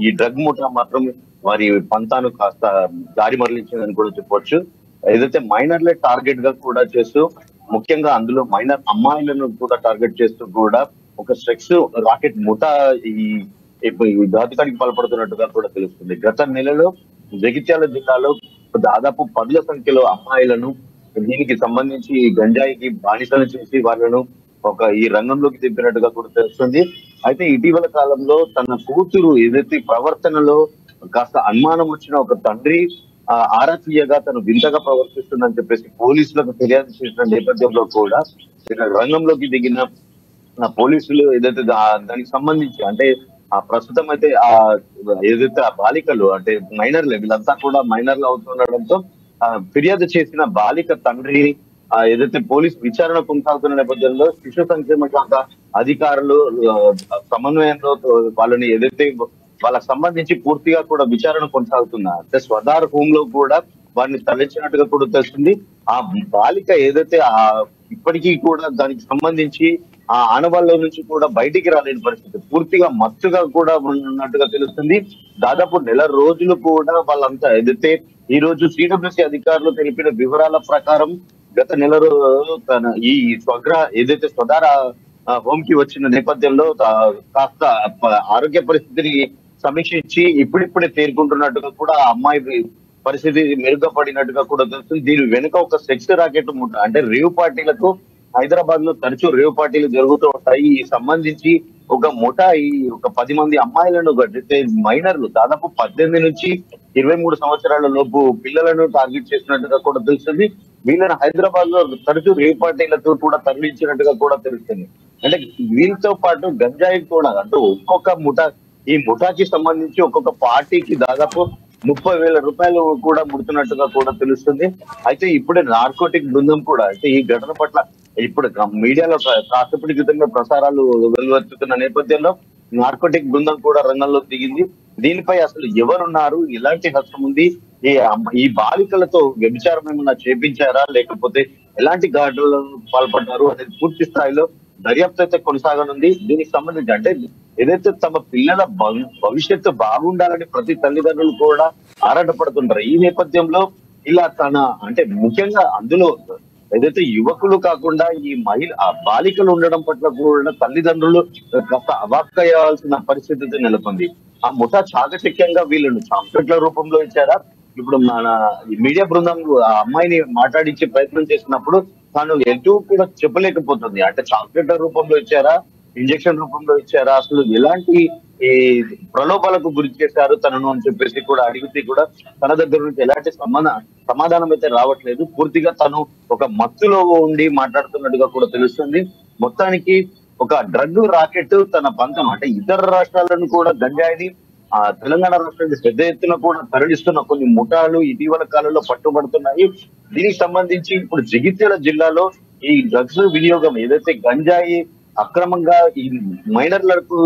ఈ డ్రగ్ ముఠా మాత్రం వారి పంతాను కాస్త దారి మరలించిందని కూడా చెప్పొచ్చు. ఏదైతే మైనర్లే టార్గెట్ గా కూడా చేస్తూ, ముఖ్యంగా అందులో మైనర్ అమ్మాయిలను కూడా టార్గెట్ చేస్తూ కూడా ఒక సెక్స్ రాకెట్ ముఠా ఈ ఘాతుకానికి పాల్పడుతున్నట్టుగా కూడా తెలుస్తుంది. గత నెలలో జగిత్యాల జిల్లాలో దాదాపు 10ల సంఖ్యలో అమ్మాయిలను దీనికి సంబంధించి గంజాయికి బానిసలు చేసి వాళ్ళను ఈ రంగంలోకి దింపినట్టుగా కూడా తెలుస్తుంది. అయితే ఇటీవల కాలంలో తన కూతురు ఏదైతే ప్రవర్తనలో కాస్త అనుమానం వచ్చిన ఒక తండ్రి ఆరా తీయగా తను వింతగా ప్రవర్తిస్తుందని చెప్పేసి పోలీసులకు ఫిర్యాదు చేసిన నేపథ్యంలో కూడా రంగంలోకి దిగిన పోలీసులు ఏదైతే దానికి సంబంధించి, అంటే ప్రస్తుతం అయితే ఏదైతే బాలికలు అంటే మైనర్లు వీళ్ళంతా కూడా మైనర్లు అవుతుండడంతో ఫిర్యాదు చేసిన బాలిక తండ్రి ఏదైతే పోలీస్ విచారణ కొనసాగుతున్న నేపథ్యంలో శిశు సంక్షేమ శాఖ అధికారులు సమన్వయంలో వాళ్ళని ఏదైతే వాళ్ళకి సంబంధించి పూర్తిగా కూడా విచారణ కొనసాగుతున్నారు. అంటే స్వదార్ హోమ్ లో కూడా వారిని తరలించినట్టుగా కూడా తెలుస్తుంది. ఆ బాలిక ఏదైతే ఇప్పటికీ కూడా దానికి సంబంధించి ఆ ఆనవాళ్ళ నుంచి కూడా బయటికి రాలేని పరిస్థితి, పూర్తిగా మత్తుగా కూడా ఉన్నట్టుగా తెలుస్తుంది. దాదాపు నెల రోజులు కూడా వాళ్ళంతా ఏదైతే ఈ రోజు సిడబ్ల్యూసీ అధికారులు తెలిపిన వివరాల ప్రకారం గత నెల తన ఈ ఏదైతే స్వదార హోమ్ కి వచ్చిన నేపథ్యంలో కాస్త ఆరోగ్య పరిస్థితిని సమీక్షించి ఇప్పుడిప్పుడే తేరుకుంటున్నట్టుగా కూడా ఆ అమ్మాయి పరిస్థితి మెరుగుపడినట్టుగా కూడా తెలుస్తుంది. దీని వెనుక ఒక సెక్స్ రాకెట్ ముఠ, అంటే రేవ్ పార్టీలకు హైదరాబాద్ లో తరచూ రేవ్ పార్టీలు జరుగుతూ ఉంటాయి. ఈ సంబంధించి ఒక ముఠా ఒక 10 మంది అమ్మాయిలను మైనర్లు దాదాపు 18 నుంచి 23 సంవత్సరాల లోపు పిల్లలను టార్గెట్ చేసినట్టుగా కూడా తెలుస్తుంది. వీళ్ళని హైదరాబాద్ లో తరచూ రేవ్ పార్టీలతో కూడా తరలించినట్టుగా కూడా తెలుస్తుంది. అంటే వీళ్ళతో పాటు గంజాయి కూడా, అంటే ఒక్కొక్క ముఠా, ఈ ముఠాకి సంబంధించి ఒక్కొక్క పార్టీకి దాదాపు 30,000 రూపాయలు కూడా ముడుతున్నట్టుగా కూడా తెలుస్తుంది. అయితే ఇప్పుడే నార్కోటిక్ బృందం కూడా, అంటే ఈ ఘటన పట్ల ఇప్పుడు మీడియాలో కాసేపటి క్రితంగా ప్రసారాలు వెలువెత్తుతున్న నేపథ్యంలో నార్కోటిక్ బృందం కూడా రంగంలోకి దిగింది. దీనిపై అసలు ఎవరున్నారు, ఎలాంటి హస్తం ఉంది, ఈ బాలికలతో వ్యభిచారం ఏమన్నా చేపించారా, లేకపోతే ఎలాంటి ఘటనలకు పాల్పడ్డారు అనేది పూర్తి స్థాయిలో దర్యాప్తు అయితే కొనసాగనుంది. దీనికి సంబంధించి అంటే ఏదైతే తమ పిల్లల భవిష్యత్తు బాగుండాలని ప్రతి తల్లిదండ్రులు కూడా ఆరాటపడుతుంటారు. ఈ నేపథ్యంలో ఇలా అంటే ముఖ్యంగా అందులో ఏదైతే యువకులు కాకుండా ఈ బాలికలు ఉండడం పట్ల కూడా తల్లిదండ్రులు కాస్త అవాక్కయ్యాల్సిన పరిస్థితి నెలకొంది. ఆ ముఠా చాకచక్యంగా వీళ్ళను చాక్లెట్ల రూపంలో ఇచ్చారా? ఇప్పుడు మన మీడియా బృందం ఆ అమ్మాయిని మాట్లాడించే ప్రయత్నం చేసినప్పుడు తాను ఎటు కూడా చెప్పలేకపోతుంది. అంటే చాక్లెట్ల రూపంలో ఇచ్చారా, ఇంజక్షన్ రూపంలో ఇచ్చారా, అసలు ఎలాంటి ఈ ప్రలోభాలకు గురి చేశారు తనను అని చెప్పేసి కూడా అడిగితే కూడా తన దగ్గర నుంచి ఎలాంటి సమాధానం అయితే రావట్లేదు. పూర్తిగా తను ఒక మత్తులో ఉండి మాట్లాడుతున్నట్టుగా కూడా తెలుస్తుంది. మొత్తానికి ఒక డ్రగ్ రాకెట్ తన పంతం, అంటే ఇతర రాష్ట్రాలను కూడా గంజాయిని తెలంగాణ రాష్ట్రానికి పెద్ద ఎత్తున కూడా తరలిస్తున్న కొన్ని ముఠాలు ఇటీవల కాలంలో పట్టుబడుతున్నాయి. దీనికి సంబంధించి ఇప్పుడు జగిత్యాల జిల్లాలో ఈ డ్రగ్స్ వినియోగం ఏదైతే గంజాయి అక్రమంగా ఈ మైనర్లకు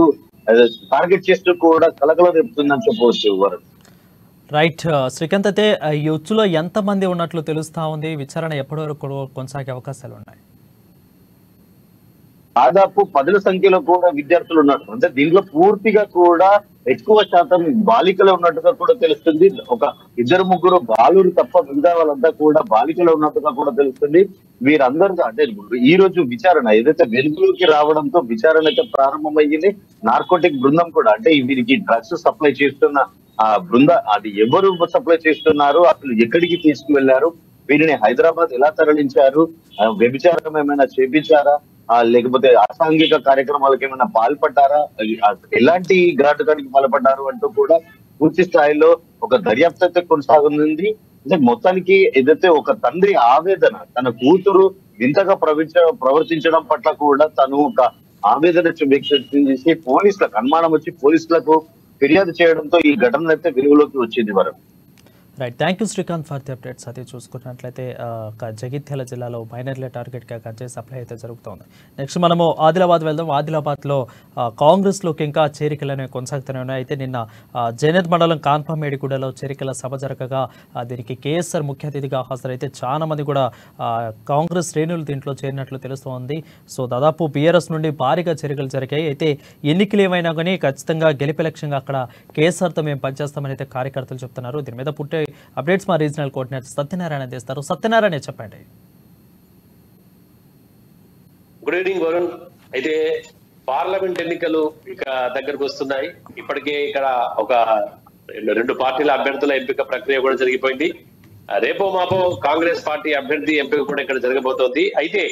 టార్గెట్ చేస్తూ కూడా కలకలం రేపుతుందని చెప్పవచ్చు. రైట్ శ్రీకాంత్, అయితే ఈ ఉచ్చులో ఎంతమంది ఉన్నట్లు తెలుస్తా ఉంది? విచారణ ఎప్పటి వరకు కొనసాగే అవకాశాలు ఉన్నాయి? దాదాపు 10ల సంఖ్యలో కూడా విద్యార్థులు ఉన్నారు. అంటే దీంట్లో పూర్తిగా కూడా ఎక్కువ శాతం బాలికలు ఉన్నట్టుగా కూడా తెలుస్తుంది. ఒక 2-3 బాలురు తప్ప మిగతా వాళ్ళంతా కూడా బాలికలు ఉన్నట్టుగా కూడా తెలుస్తుంది. వీరందరూ అంటే ఈ రోజు విచారణ ఏదైతే వెలుగులోకి రావడంతో విచారణ అయితే ప్రారంభమయ్యింది. నార్కోటిక్ బృందం కూడా అంటే వీరికి డ్రగ్స్ సప్లై చేస్తున్న ఆ అది ఎవరు సప్లై చేస్తున్నారు, అసలు ఎక్కడికి తీసుకువెళ్లారు, వీరిని హైదరాబాద్ ఎలా తరలించారు, వ్యభిచారం ఏమైనా చేపించారా, లేకపోతే అసాంఘిక కార్యక్రమాలకు ఏమైనా పాల్పడ్డారా, ఎలాంటి ఘాటుకానికి పాల్పడ్డారు అంటూ కూడా పూర్తి స్థాయిలో ఒక దర్యాప్తు అయితే కొనసాగుతుంది. అంటే మొత్తానికి ఏదైతే ఒక తండ్రి ఆవేదన, తన కూతురు వింతగా ప్రవర్తించడం పట్ల కూడా తను ఒక ఆవేదన వ్యక్తం చేసి పోలీసులకు అనుమానం వచ్చి పోలీసులకు ఫిర్యాదు చేయడంతో ఈ ఘటన అయితే వెలుగులోకి వచ్చింది. వరకు right, thank you Srikanth for the updates. అది చూసుకున్నట్లయితే జగిత్యాల జిల్లాలో మైనర్ల టార్గెట్గా గంజాయి సప్లై అయితే జరుగుతోంది. నెక్స్ట్ మనము ఆదిలాబాద్ వెళ్దాం. ఆదిలాబాద్లో కాంగ్రెస్లోకి ఇంకా చేరికలు కొనసాగుతూనే ఉన్నాయి. అయితే నిన్న జైనత్ మండలం కాన్పమేడిగూడలో చేరికల సభ జరగగా దీనికి కేఎస్ఆర్ ముఖ్య అతిథిగా హాజరైతే చాలా మంది కూడా కాంగ్రెస్ శ్రేణులు దీంట్లో చేరినట్లు తెలుస్తోంది. సో దాదాపు బీఆర్ఎస్ నుండి భారీగా చేరికలు జరిగాయి. అయితే ఎన్నికలు ఏమైనా కానీ ఖచ్చితంగా గెలిపే లక్ష్యంగా అక్కడ కేఎస్ఆర్తో మేము పనిచేస్తామని అయితే కార్యకర్తలు చెప్తున్నారు. దీని మీద పుట్టే అప్డేట్స్ మా రీజనల్ కోఆర్డినేటర్ సత్యనారాయణ చేస్తారు. సత్యనారాయణ చెప్పండి. Good evening Varun. అయితే పార్లమెంట్ ఎన్నికలు ఇక దగ్గరకు వస్తున్నాయి. ఇప్పటికే ఇక్కడ ఒక 2 పార్టీల అభ్యర్థుల ఎంపిక ప్రక్రియ కూడా జరిగిపోయింది. రేపో మాపో కాంగ్రెస్ పార్టీ అభ్యర్థి ఎంపిక కూడా ఇక్కడ జరగబోతోంది. అయితే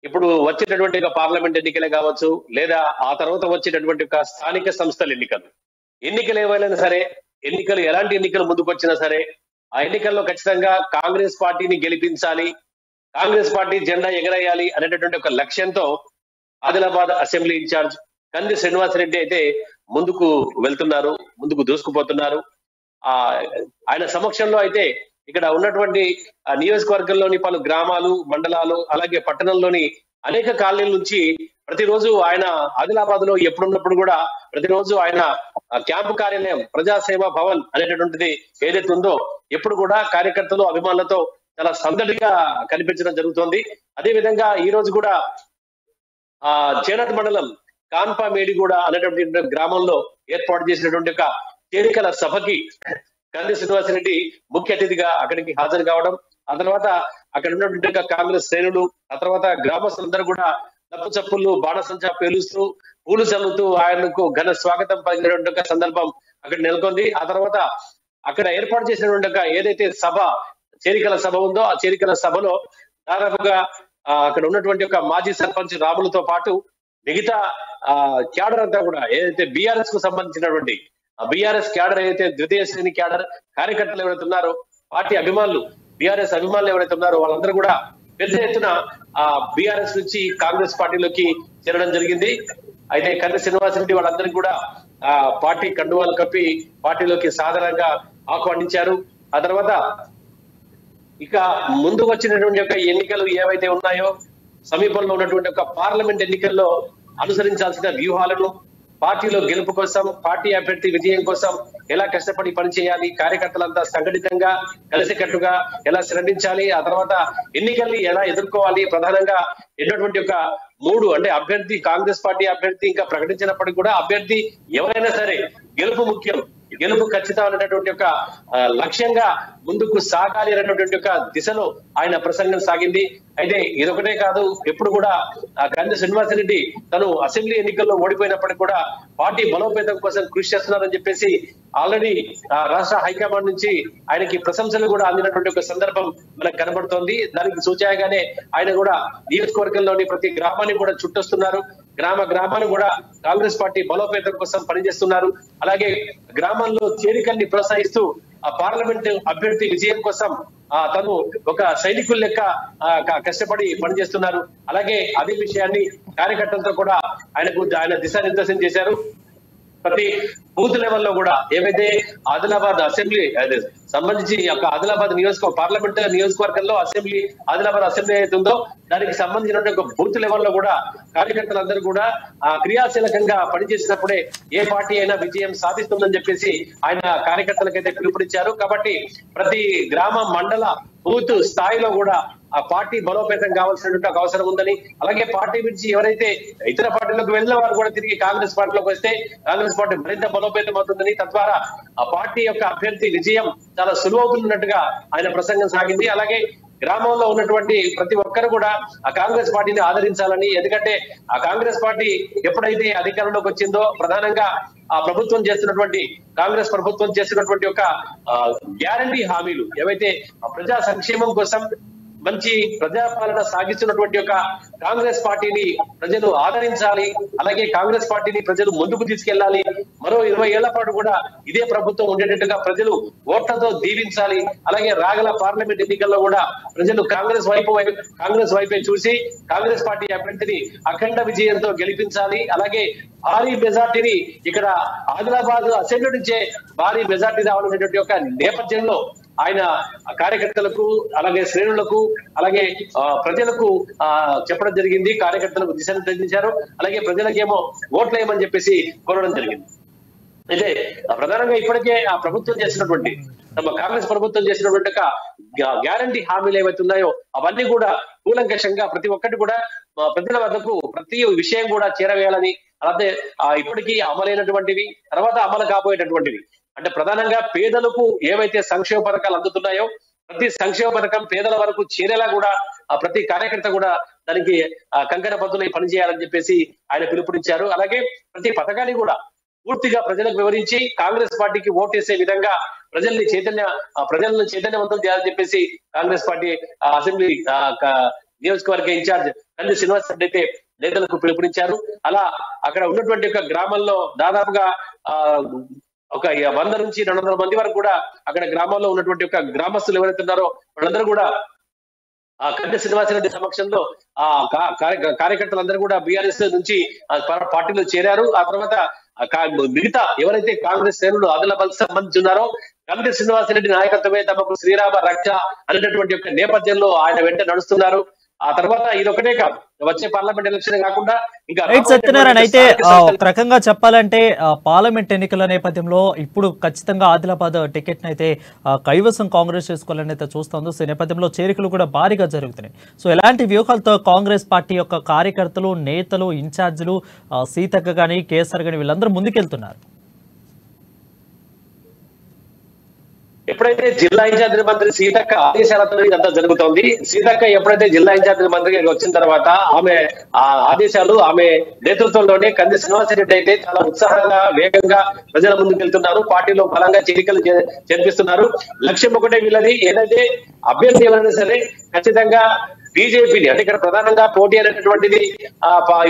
ఇప్పుడు వచ్చేటటువంటి పార్లమెంట్ ఎన్నికలే కావచ్చు, లేదా ఆ తర్వాత వచ్చేటటువంటి స్థానిక సంస్థల ఎన్నికలు ఏవైనా సరే, ఎన్నికలు ఎలాంటి ఎన్నికలు ముందుకు వచ్చినా సరే ఆ ఎన్నికల్లో ఖచ్చితంగా కాంగ్రెస్ పార్టీని గెలిపించాలి, కాంగ్రెస్ పార్టీ జెండా ఎగరేయాలి అనేటటువంటి ఒక లక్ష్యంతో ఆదిలాబాద్ అసెంబ్లీ ఇన్ఛార్జ్ కంది శ్రీనివాసరెడ్డి అయితే ముందుకు వెళ్తున్నారు, ముందుకు దూసుకుపోతున్నారు. ఆయన సమక్షంలో అయితే ఇక్కడ ఉన్నటువంటి నియోజకవర్గంలోని పలు గ్రామాలు, మండలాలు, అలాగే పట్టణంలోని అనేక కాలనీల నుంచి ప్రతిరోజు ఆయన ఆదిలాబాద్ లో ఎప్పుడున్నప్పుడు కూడా ప్రతిరోజు ఆయన క్యాంపు కార్యాలయం ప్రజాసేవా భవన్ అనేటటువంటిది ఏదైతే ఉందో ఎప్పుడు కూడా కార్యకర్తలు, అభిమానులతో చాలా సందడిగా కనిపించడం జరుగుతోంది. అదే విధంగా ఈ రోజు కూడా చేనత్ మండలం కాన్పమేడిగూడ అనేటువంటి గ్రామంలో ఏర్పాటు చేసినటువంటి ఒక చేరికల సభకి కంది శ్రీనివాసరెడ్డి ముఖ్య అతిథిగా అక్కడికి హాజరు కావడం, ఆ తర్వాత అక్కడ ఉన్నటువంటి కాంగ్రెస్ శ్రేణులు, ఆ తర్వాత గ్రామస్తులందరూ కూడా తప్పు చప్పులు, బాణసంచా పేలుస్తూ, పూలు చల్లుతూ ఆయనకు ఘన స్వాగతం పలికినటువంటి సందర్భం అక్కడ నెలకొంది. ఆ తర్వాత అక్కడ ఏర్పాటు చేసినటువంటి ఏదైతే చేరికల సభ ఉందో ఆ చేరికల సభలో దాదాపుగా అక్కడ ఉన్నటువంటి మాజీ సర్పంచ్ రాములతో పాటు మిగతా క్యాడర్ అంతా కూడా ఏదైతే బీఆర్ఎస్ కు సంబంధించినటువంటి బీఆర్ఎస్ క్యాడర్ ఏదైతే ద్వితీయ శ్రేణి క్యాడర్ కార్యకర్తలు ఎవరైతే ఉన్నారో, పార్టీ అభిమానులు, బీఆర్ఎస్ అభిమానులు ఎవరైతే ఉన్నారో వాళ్ళందరూ కూడా పెద్ద ఎత్తున బీఆర్ఎస్ నుంచి కాంగ్రెస్ పార్టీలోకి చేరడం జరిగింది. అయితే కంది శ్రీనివాసరెడ్డి వాళ్ళందరికీ కూడా పార్టీ కండువాలు కప్పి పార్టీలోకి సాధారణంగా ఆహ్వానించారు. ఆ తర్వాత ఇక ముందు వచ్చినటువంటి ఎన్నికలు ఏవైతే ఉన్నాయో, సమీపంలో ఉన్నటువంటి పార్లమెంట్ ఎన్నికల్లో అనుసరించాల్సిన వ్యూహాలను, పార్టీలో గెలుపు కోసం, పార్టీ అభ్యర్థి విజయం కోసం ఎలా కష్టపడి పనిచేయాలి, కార్యకర్తలంతా సంఘటితంగా కలిసికట్టుగా ఎలా శ్రమించాలి, ఆ తర్వాత ఎన్నికల్ని ఎలా ఎదుర్కోవాలి, ప్రధానంగా ఎన్నటువంటి 3 అంటే అభ్యర్థి కాంగ్రెస్ పార్టీ అభ్యర్థి ఇంకా ప్రకటించినప్పటికీ కూడా అభ్యర్థి ఎవరైనా సరే గెలుపు ముఖ్యం, గెలుపు ఖచ్చితం అనేటటువంటి లక్ష్యంగా ముందుకు సాగాలి అనేటటువంటి దిశలో ఆయన ప్రసంగం సాగింది. అయితే ఇదొకటే కాదు, ఎప్పుడు కూడా కంది శ్రీనివాసరెడ్డి తను అసెంబ్లీ ఎన్నికల్లో ఓడిపోయినప్పటికీ కూడా పార్టీ బలోపేతం కోసం కృషి చేస్తున్నారని చెప్పేసి ఆల్రెడీ రాష్ట్ర హైకమాండ్ నుంచి ఆయనకి ప్రశంసలు కూడా అందినటువంటి సందర్భం మనకు కనబడుతోంది. దానికి సూచనగానే ఆయన కూడా నియోజకవర్గంలోని ప్రతి గ్రామాన్ని కూడా చుట్టొస్తున్నారు, గ్రామాన్ని కూడా కాంగ్రెస్ పార్టీ బలోపేతం కోసం పనిచేస్తున్నారు. అలాగే గ్రామాల్లో చేరికల్ని ప్రోత్సహిస్తూ ఆ పార్లమెంట్ అభ్యర్థి విజయం కోసం తను ఒక సైనికుల లెక్క కష్టపడి ప్రతి బూత్ లెవెల్లో కూడా ఏవైతే ఆదిలాబాద్ అసెంబ్లీ సంబంధించి ఆదిలాబాద్ పార్లమెంట్ నియోజకవర్గంలో ఆదిలాబాద్ అసెంబ్లీ అయితే ఉందో దానికి సంబంధించిన ఒక బూత్ లెవెల్లో కూడా కార్యకర్తలందరూ కూడా క్రియాశీలకంగా పనిచేసినప్పుడే ఏ పార్టీ అయినా విజయం సాధిస్తుందని చెప్పేసి ఆయన కార్యకర్తలకైతే పిలుపునిచ్చారు. కాబట్టి ప్రతి గ్రామ మండల బూత్ స్థాయిలో కూడా ఆ పార్టీ బలోపేతం కావాల్సినటువంటి ఒక అవసరం ఉందని, అలాగే పార్టీ నుంచి ఎవరైతే ఇతర పార్టీలకు వెళ్ళిన వారు కూడా తిరిగి కాంగ్రెస్ పార్టీలోకి వస్తే కాంగ్రెస్ పార్టీ మరింత బలోపేతం అవుతుందని, తద్వారా ఆ పార్టీ యొక్క అభ్యర్థి విజయం చాలా సులువవుతున్నట్టుగా ఆయన ప్రసంగం సాగింది. అలాగే గ్రామంలో ఉన్నటువంటి ప్రతి ఒక్కరు కూడా ఆ కాంగ్రెస్ పార్టీని ఆదరించాలని, ఎందుకంటే ఆ కాంగ్రెస్ పార్టీ ఎప్పుడైతే అధికారంలోకి వచ్చిందో ప్రధానంగా ఆ ప్రభుత్వం చేస్తున్నటువంటి కాంగ్రెస్ ప్రభుత్వం చేస్తున్నటువంటి ఒక గ్యారంటీ హామీలు ఏవైతే ప్రజా సంక్షేమం కోసం మంచి ప్రజాపాలన సాగిస్తున్నటువంటి ఒక కాంగ్రెస్ పార్టీని ప్రజలు ఆదరించాలి, అలాగే కాంగ్రెస్ పార్టీని ప్రజలు ముందుకు తీసుకెళ్లాలి, మరో 20 ఏళ్ల పాటు కూడా ఇదే ప్రభుత్వం ఉండేటట్టుగా ప్రజలు ఓట్లతో దీవించాలి, అలాగే రాగల పార్లమెంట్ ఎన్నికల్లో కూడా ప్రజలు కాంగ్రెస్ వైపే చూసి కాంగ్రెస్ పార్టీ అభ్యర్థిని అఖండ విజయంతో గెలిపించాలి, అలాగే భారీ మెజార్టీని ఇక్కడ ఆదిలాబాద్ అసెంబ్లీ నుంచే భారీ మెజార్టీ రావాలనేటువంటి ఒక నేపథ్యంలో ఆయన కార్యకర్తలకు అలాగే శ్రేణులకు అలాగే ప్రజలకు చెప్పడం జరిగింది. కార్యకర్తలకు దిశానిర్దేశించారు, అలాగే ప్రజలకేమో ఓట్లు వేయమని చెప్పేసి కోరడం జరిగింది. అయితే ప్రధానంగా ఇప్పటికే ఆ ప్రభుత్వం చేసినటువంటి కాంగ్రెస్ ప్రభుత్వం చేసినటువంటి గ్యారంటీ హామీలు ఏవైతే ఉన్నాయో అవన్నీ కూడా కూలంకషంగా ప్రతి ఒక్కటి కూడా ప్రజల వద్దకు ప్రతి విషయం కూడా చేరవేయాలని, అలాగే ఇప్పటికీ అమలైనటువంటివి తర్వాత అమలు కాబోయేటటువంటివి అంటే ప్రధానంగా పేదలకు ఏవైతే సంక్షేమ పథకాలు అందుతున్నాయో ప్రతి సంక్షేమ పథకం పేదల వరకు చేరేలా కూడా ప్రతి కార్యకర్త కూడా దానికి కంకణ బద్దులై పనిచేయాలని చెప్పేసి ఆయన పిలుపునిచ్చారు. అలాగే ప్రతి పథకాన్ని కూడా పూర్తిగా ప్రజలకు వివరించి కాంగ్రెస్ పార్టీకి ఓటేసే విధంగా ప్రజల్ని చైతన్యవంతం చేయాలని చెప్పేసి కాంగ్రెస్ పార్టీ అసెంబ్లీ నియోజకవర్గ ఇన్ఛార్జ్ కంది శ్రీనివాస్ రెడ్డి అయితే నేతలకు పిలుపునిచ్చారు. అలా అక్కడ ఉన్నటువంటి ఒక గ్రామంలో దాదాపుగా ఒక 100 నుంచి 200 మంది వరకు కూడా అక్కడ గ్రామంలో ఉన్నటువంటి ఒక గ్రామస్తులు ఎవరైతే ఉన్నారో వాళ్ళందరూ కూడా ఆ కంది శ్రీనివాసరెడ్డి సమక్షంలో ఆ కార్యకర్తలందరూ కూడా బీఆర్ఎస్ నుంచి పార్టీలో చేరారు. ఆ తర్వాత మిగతా ఎవరైతే కాంగ్రెస్ శ్రేణులు ఆదిలాబాద్ సంబంధించి ఉన్నారో కంది శ్రీనివాసరెడ్డి నాయకత్వమే తమకు శ్రీరామ రక్ష అనేటటువంటి యొక్క నేపథ్యంలో ఆయన వెంట నడుస్తున్నారు. ఆ తర్వాత ఇదొకటే కాదు, వచ్చే పార్లమెంట్ ఎలక్షన్ కాకుండా ఇంకా సత్యనారాయణ అయితే ఒక రకంగా చెప్పాలంటే పార్లమెంట్ ఎన్నికల నేపథ్యంలో ఇప్పుడు ఖచ్చితంగా ఆదిలాబాద్ టికెట్ అయితే కైవసం కాంగ్రెస్ చేసుకోవాలని అయితే చూస్తుంది. సో ఈ నేపథ్యంలో చేరికలు కూడా భారీగా జరుగుతున్నాయి. సో ఎలాంటి వ్యూహాలతో కాంగ్రెస్ పార్టీ యొక్క కార్యకర్తలు నేతలు ఇన్ఛార్జీలు సీతక్క కానీ కేసీఆర్ కానీ వీళ్ళందరూ ముందుకెళ్తున్నారు? ఎప్పుడైతే జిల్లా ఇన్ఛార్జి మంత్రి సీతక్క ఆదేశాలతో ఇదంతా జరుగుతోంది. సీతక్క ఎప్పుడైతే జిల్లా ఇన్ఛార్జి మంత్రిగా వచ్చిన తర్వాత ఆమె ఆదేశాలు ఆమె నేతృత్వంలోనే కంది శ్రీనివాసరెడ్డి అయితే చాలా ఉత్సాహంగా వేగంగా ప్రజల ముందుకు వెళ్తున్నారు. పార్టీలో బలంగా చేరికలు జరిపిస్తున్నారు. లక్ష్యం ఒకటే వీళ్ళది, ఏదైతే అభ్యర్థి ఎవరైనా సరే ఖచ్చితంగా బీజేపీని అంటే ఇక్కడ ప్రధానంగా పోటీ అనేటటువంటిది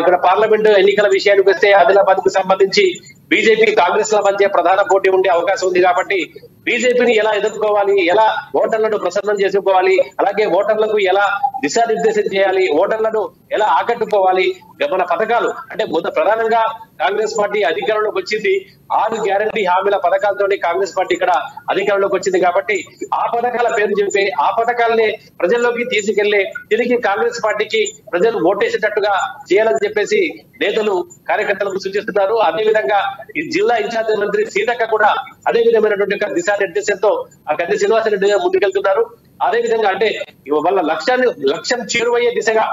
ఇక్కడ పార్లమెంటు ఎన్నికల విషయానికి వస్తే ఆదిలాబాద్ కు సంబంధించి బీజేపీ కాంగ్రెస్ ల మధ్య ప్రధాన పోటీ ఉండే అవకాశం ఉంది. కాబట్టి బీజేపీని ఎలా ఎదుర్కోవాలి, ఎలా ఓటర్లను ప్రసన్నం చేసుకోవాలి, అలాగే ఓటర్లకు ఎలా దిశానిర్దేశం చేయాలి, ఓటర్లను ఎలా ఆకట్టుకోవాలి, మన పథకాలు అంటే ప్రధానంగా కాంగ్రెస్ పార్టీ అధికారంలోకి వచ్చింది 6 గ్యారంటీ హామీల పథకాలతో కాంగ్రెస్ పార్టీ ఇక్కడ అధికారంలోకి వచ్చింది. కాబట్టి ఆ పథకాల పేరు చెప్పి ఆ పథకాలని ప్రజల్లోకి తీసుకెళ్లి తిరిగి కాంగ్రెస్ పార్టీకి ప్రజలు ఓటేసేటట్టుగా చేయాలని చెప్పేసి నేతలు కార్యకర్తలకు సూచిస్తున్నారు. అదేవిధంగా ఈ జిల్లా ఇన్ఛార్జి మంత్రి సీతక్క కూడా అదే విధమైనటువంటి దిశానిర్దేశంతో ఆ కంది శ్రీనివాసరెడ్డి ముందుకెళ్తున్నారు. అదేవిధంగా అంటే వాళ్ళ లక్ష్యం చేరువయ్యే దిశగా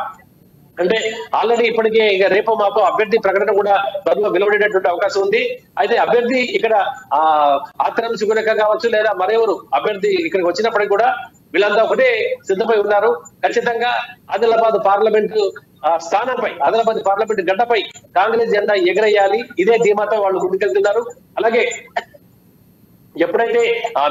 అంటే ఆల్రెడీ ఇప్పటికే ఇక రేపు మాపు అభ్యర్థి ప్రకటన కూడా త్వరలో వెలువడేటటువంటి అవకాశం ఉంది. అయితే అభ్యర్థి ఇక్కడ ఆత్రం సుగుణక కావచ్చు లేదా మరెవరు అభ్యర్థి ఇక్కడికి వచ్చినప్పటికీ కూడా వీళ్ళంతా ఒకటే సిద్ధమై ఉన్నారు. ఖచ్చితంగా ఆదిలాబాద్ పార్లమెంటు స్థానంపై ఆదిలాబాద్ పార్లమెంట్ గడ్డపై కాంగ్రెస్ జెండా ఎగరేయాలి, ఇదే ధీమాతో వాళ్ళు ముందుకెళ్తున్నారు. అలాగే ఎప్పుడైతే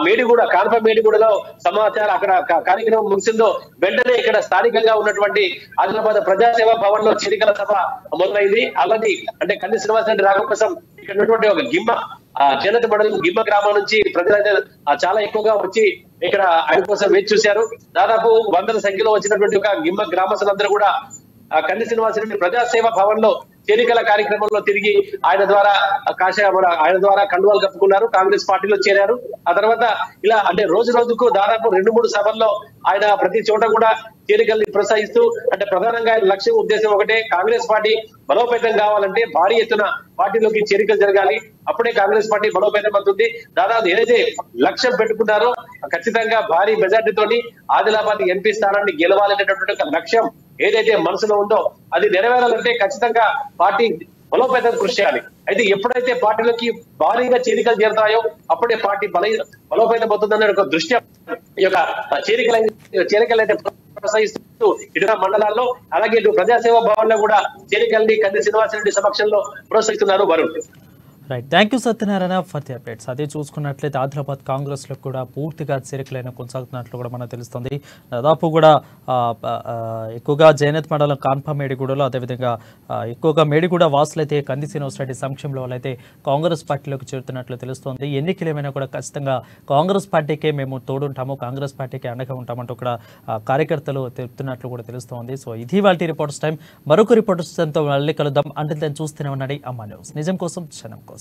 మేడిగూడ కాన్ప మేడిగూడలో సమాచారం అక్కడ కార్యక్రమం ముగిసిందో వెంటనే ఇక్కడ స్థానికంగా ఉన్నటువంటి ఆదిలాబాద్ ప్రజాసేవా భవన్ లో చేరికల సభ మొదలైంది. అలాగే అంటే కంది శ్రీనివాసరెడ్డి రాక కోసం ఇక్కడ ఉన్నటువంటి ఒక గిమ్మ జనత మండలం గిమ్మ గ్రామం నుంచి ప్రజలైతే చాలా ఎక్కువగా వచ్చి ఇక్కడ ఆయన కోసం వేచి చూశారు. దాదాపు 100ల సంఖ్యలో వచ్చినటువంటి ఒక గిమ్మ గ్రామస్తులందరూ కూడా కంది శ్రీనివాసరెడ్డి ప్రజాసేవా భవన్ లో చేరికల కార్యక్రమంలో తిరిగి ఆయన ద్వారా కండువాలు కప్పుకున్నారు, కాంగ్రెస్ పార్టీలో చేరారు. ఆ తర్వాత ఇలా అంటే రోజు రోజుకు దాదాపు 2-3 సభల్లో ఆయన ప్రతి చోట కూడా చేరికల్ని ప్రోత్సహిస్తూ అంటే ప్రధానంగా ఆయన లక్ష్యం ఉద్దేశం ఒకటే, కాంగ్రెస్ పార్టీ బలోపేతం కావాలంటే భారీ ఎత్తున పార్టీలోకి చేరికలు జరగాలి, అప్పుడే కాంగ్రెస్ పార్టీ బలోపేతం అవుతుంది. దాదాపు ఏదైతే లక్ష్యం పెట్టుకున్నారో ఖచ్చితంగా భారీ మెజార్టీతోని ఆదిలాబాద్ ఎంపీ స్థానాన్ని గెలవాలనేటటువంటి ఒక లక్ష్యం ఏదైతే మనసులో ఉందో అది నెరవేరాలంటే ఖచ్చితంగా పార్టీ బలోపేతం కృషి చేయాలి. అయితే ఎప్పుడైతే పార్టీలోకి భారీగా చేరికలు చేరుతాయో అప్పుడే పార్టీ బలోపేతం అవుతుందనే ఒక దృష్ట్యా ఈ యొక్క చేరికలైతే ప్రోత్సహిస్తూ ఇటు మండలాల్లో అలాగే ఇటు ప్రజాసేవ భవన్ లో కూడా చేరికల్ని కంది శ్రీనివాసరెడ్డి సమక్షంలో ప్రోత్సహిస్తున్నారు Varun. Right, thank you Satyanarayana for the updates. అదే చూసుకున్నట్లయితే ఆదిలాబాద్ కాంగ్రెస్లో కూడా పూర్తిగా చేరికలైన కొనసాగుతున్నట్లు కూడా మనకు తెలుస్తుంది. దాదాపు కూడా ఎక్కువగా జయనత్ మండలం కాన్పా మేడిగూడలో, అదేవిధంగా ఎక్కువగా మేడిగూడ వాసులైతే కంది శ్రీనివాసరెడ్డి సమక్షంలో వాళ్ళైతే కాంగ్రెస్ పార్టీలోకి చేరుతున్నట్లు తెలుస్తోంది. ఎన్నికలు ఏమైనా కూడా ఖచ్చితంగా కాంగ్రెస్ పార్టీకే మేము తోడుంటాము, కాంగ్రెస్ పార్టీకే అండగా ఉంటామంటూ కూడా కార్యకర్తలు తెలుపుతున్నట్లు కూడా తెలుస్తోంది. సో ఇది వాళ్ళ రిపోర్టర్స్ టైం. మరొక రిపోర్టర్స్ తో మళ్ళీ కలుద్దాం. అంటే దాన్ని చూస్తూనే ఉండండి అమ్మా న్యూస్, నిజం కోసం క్షణం కోసం.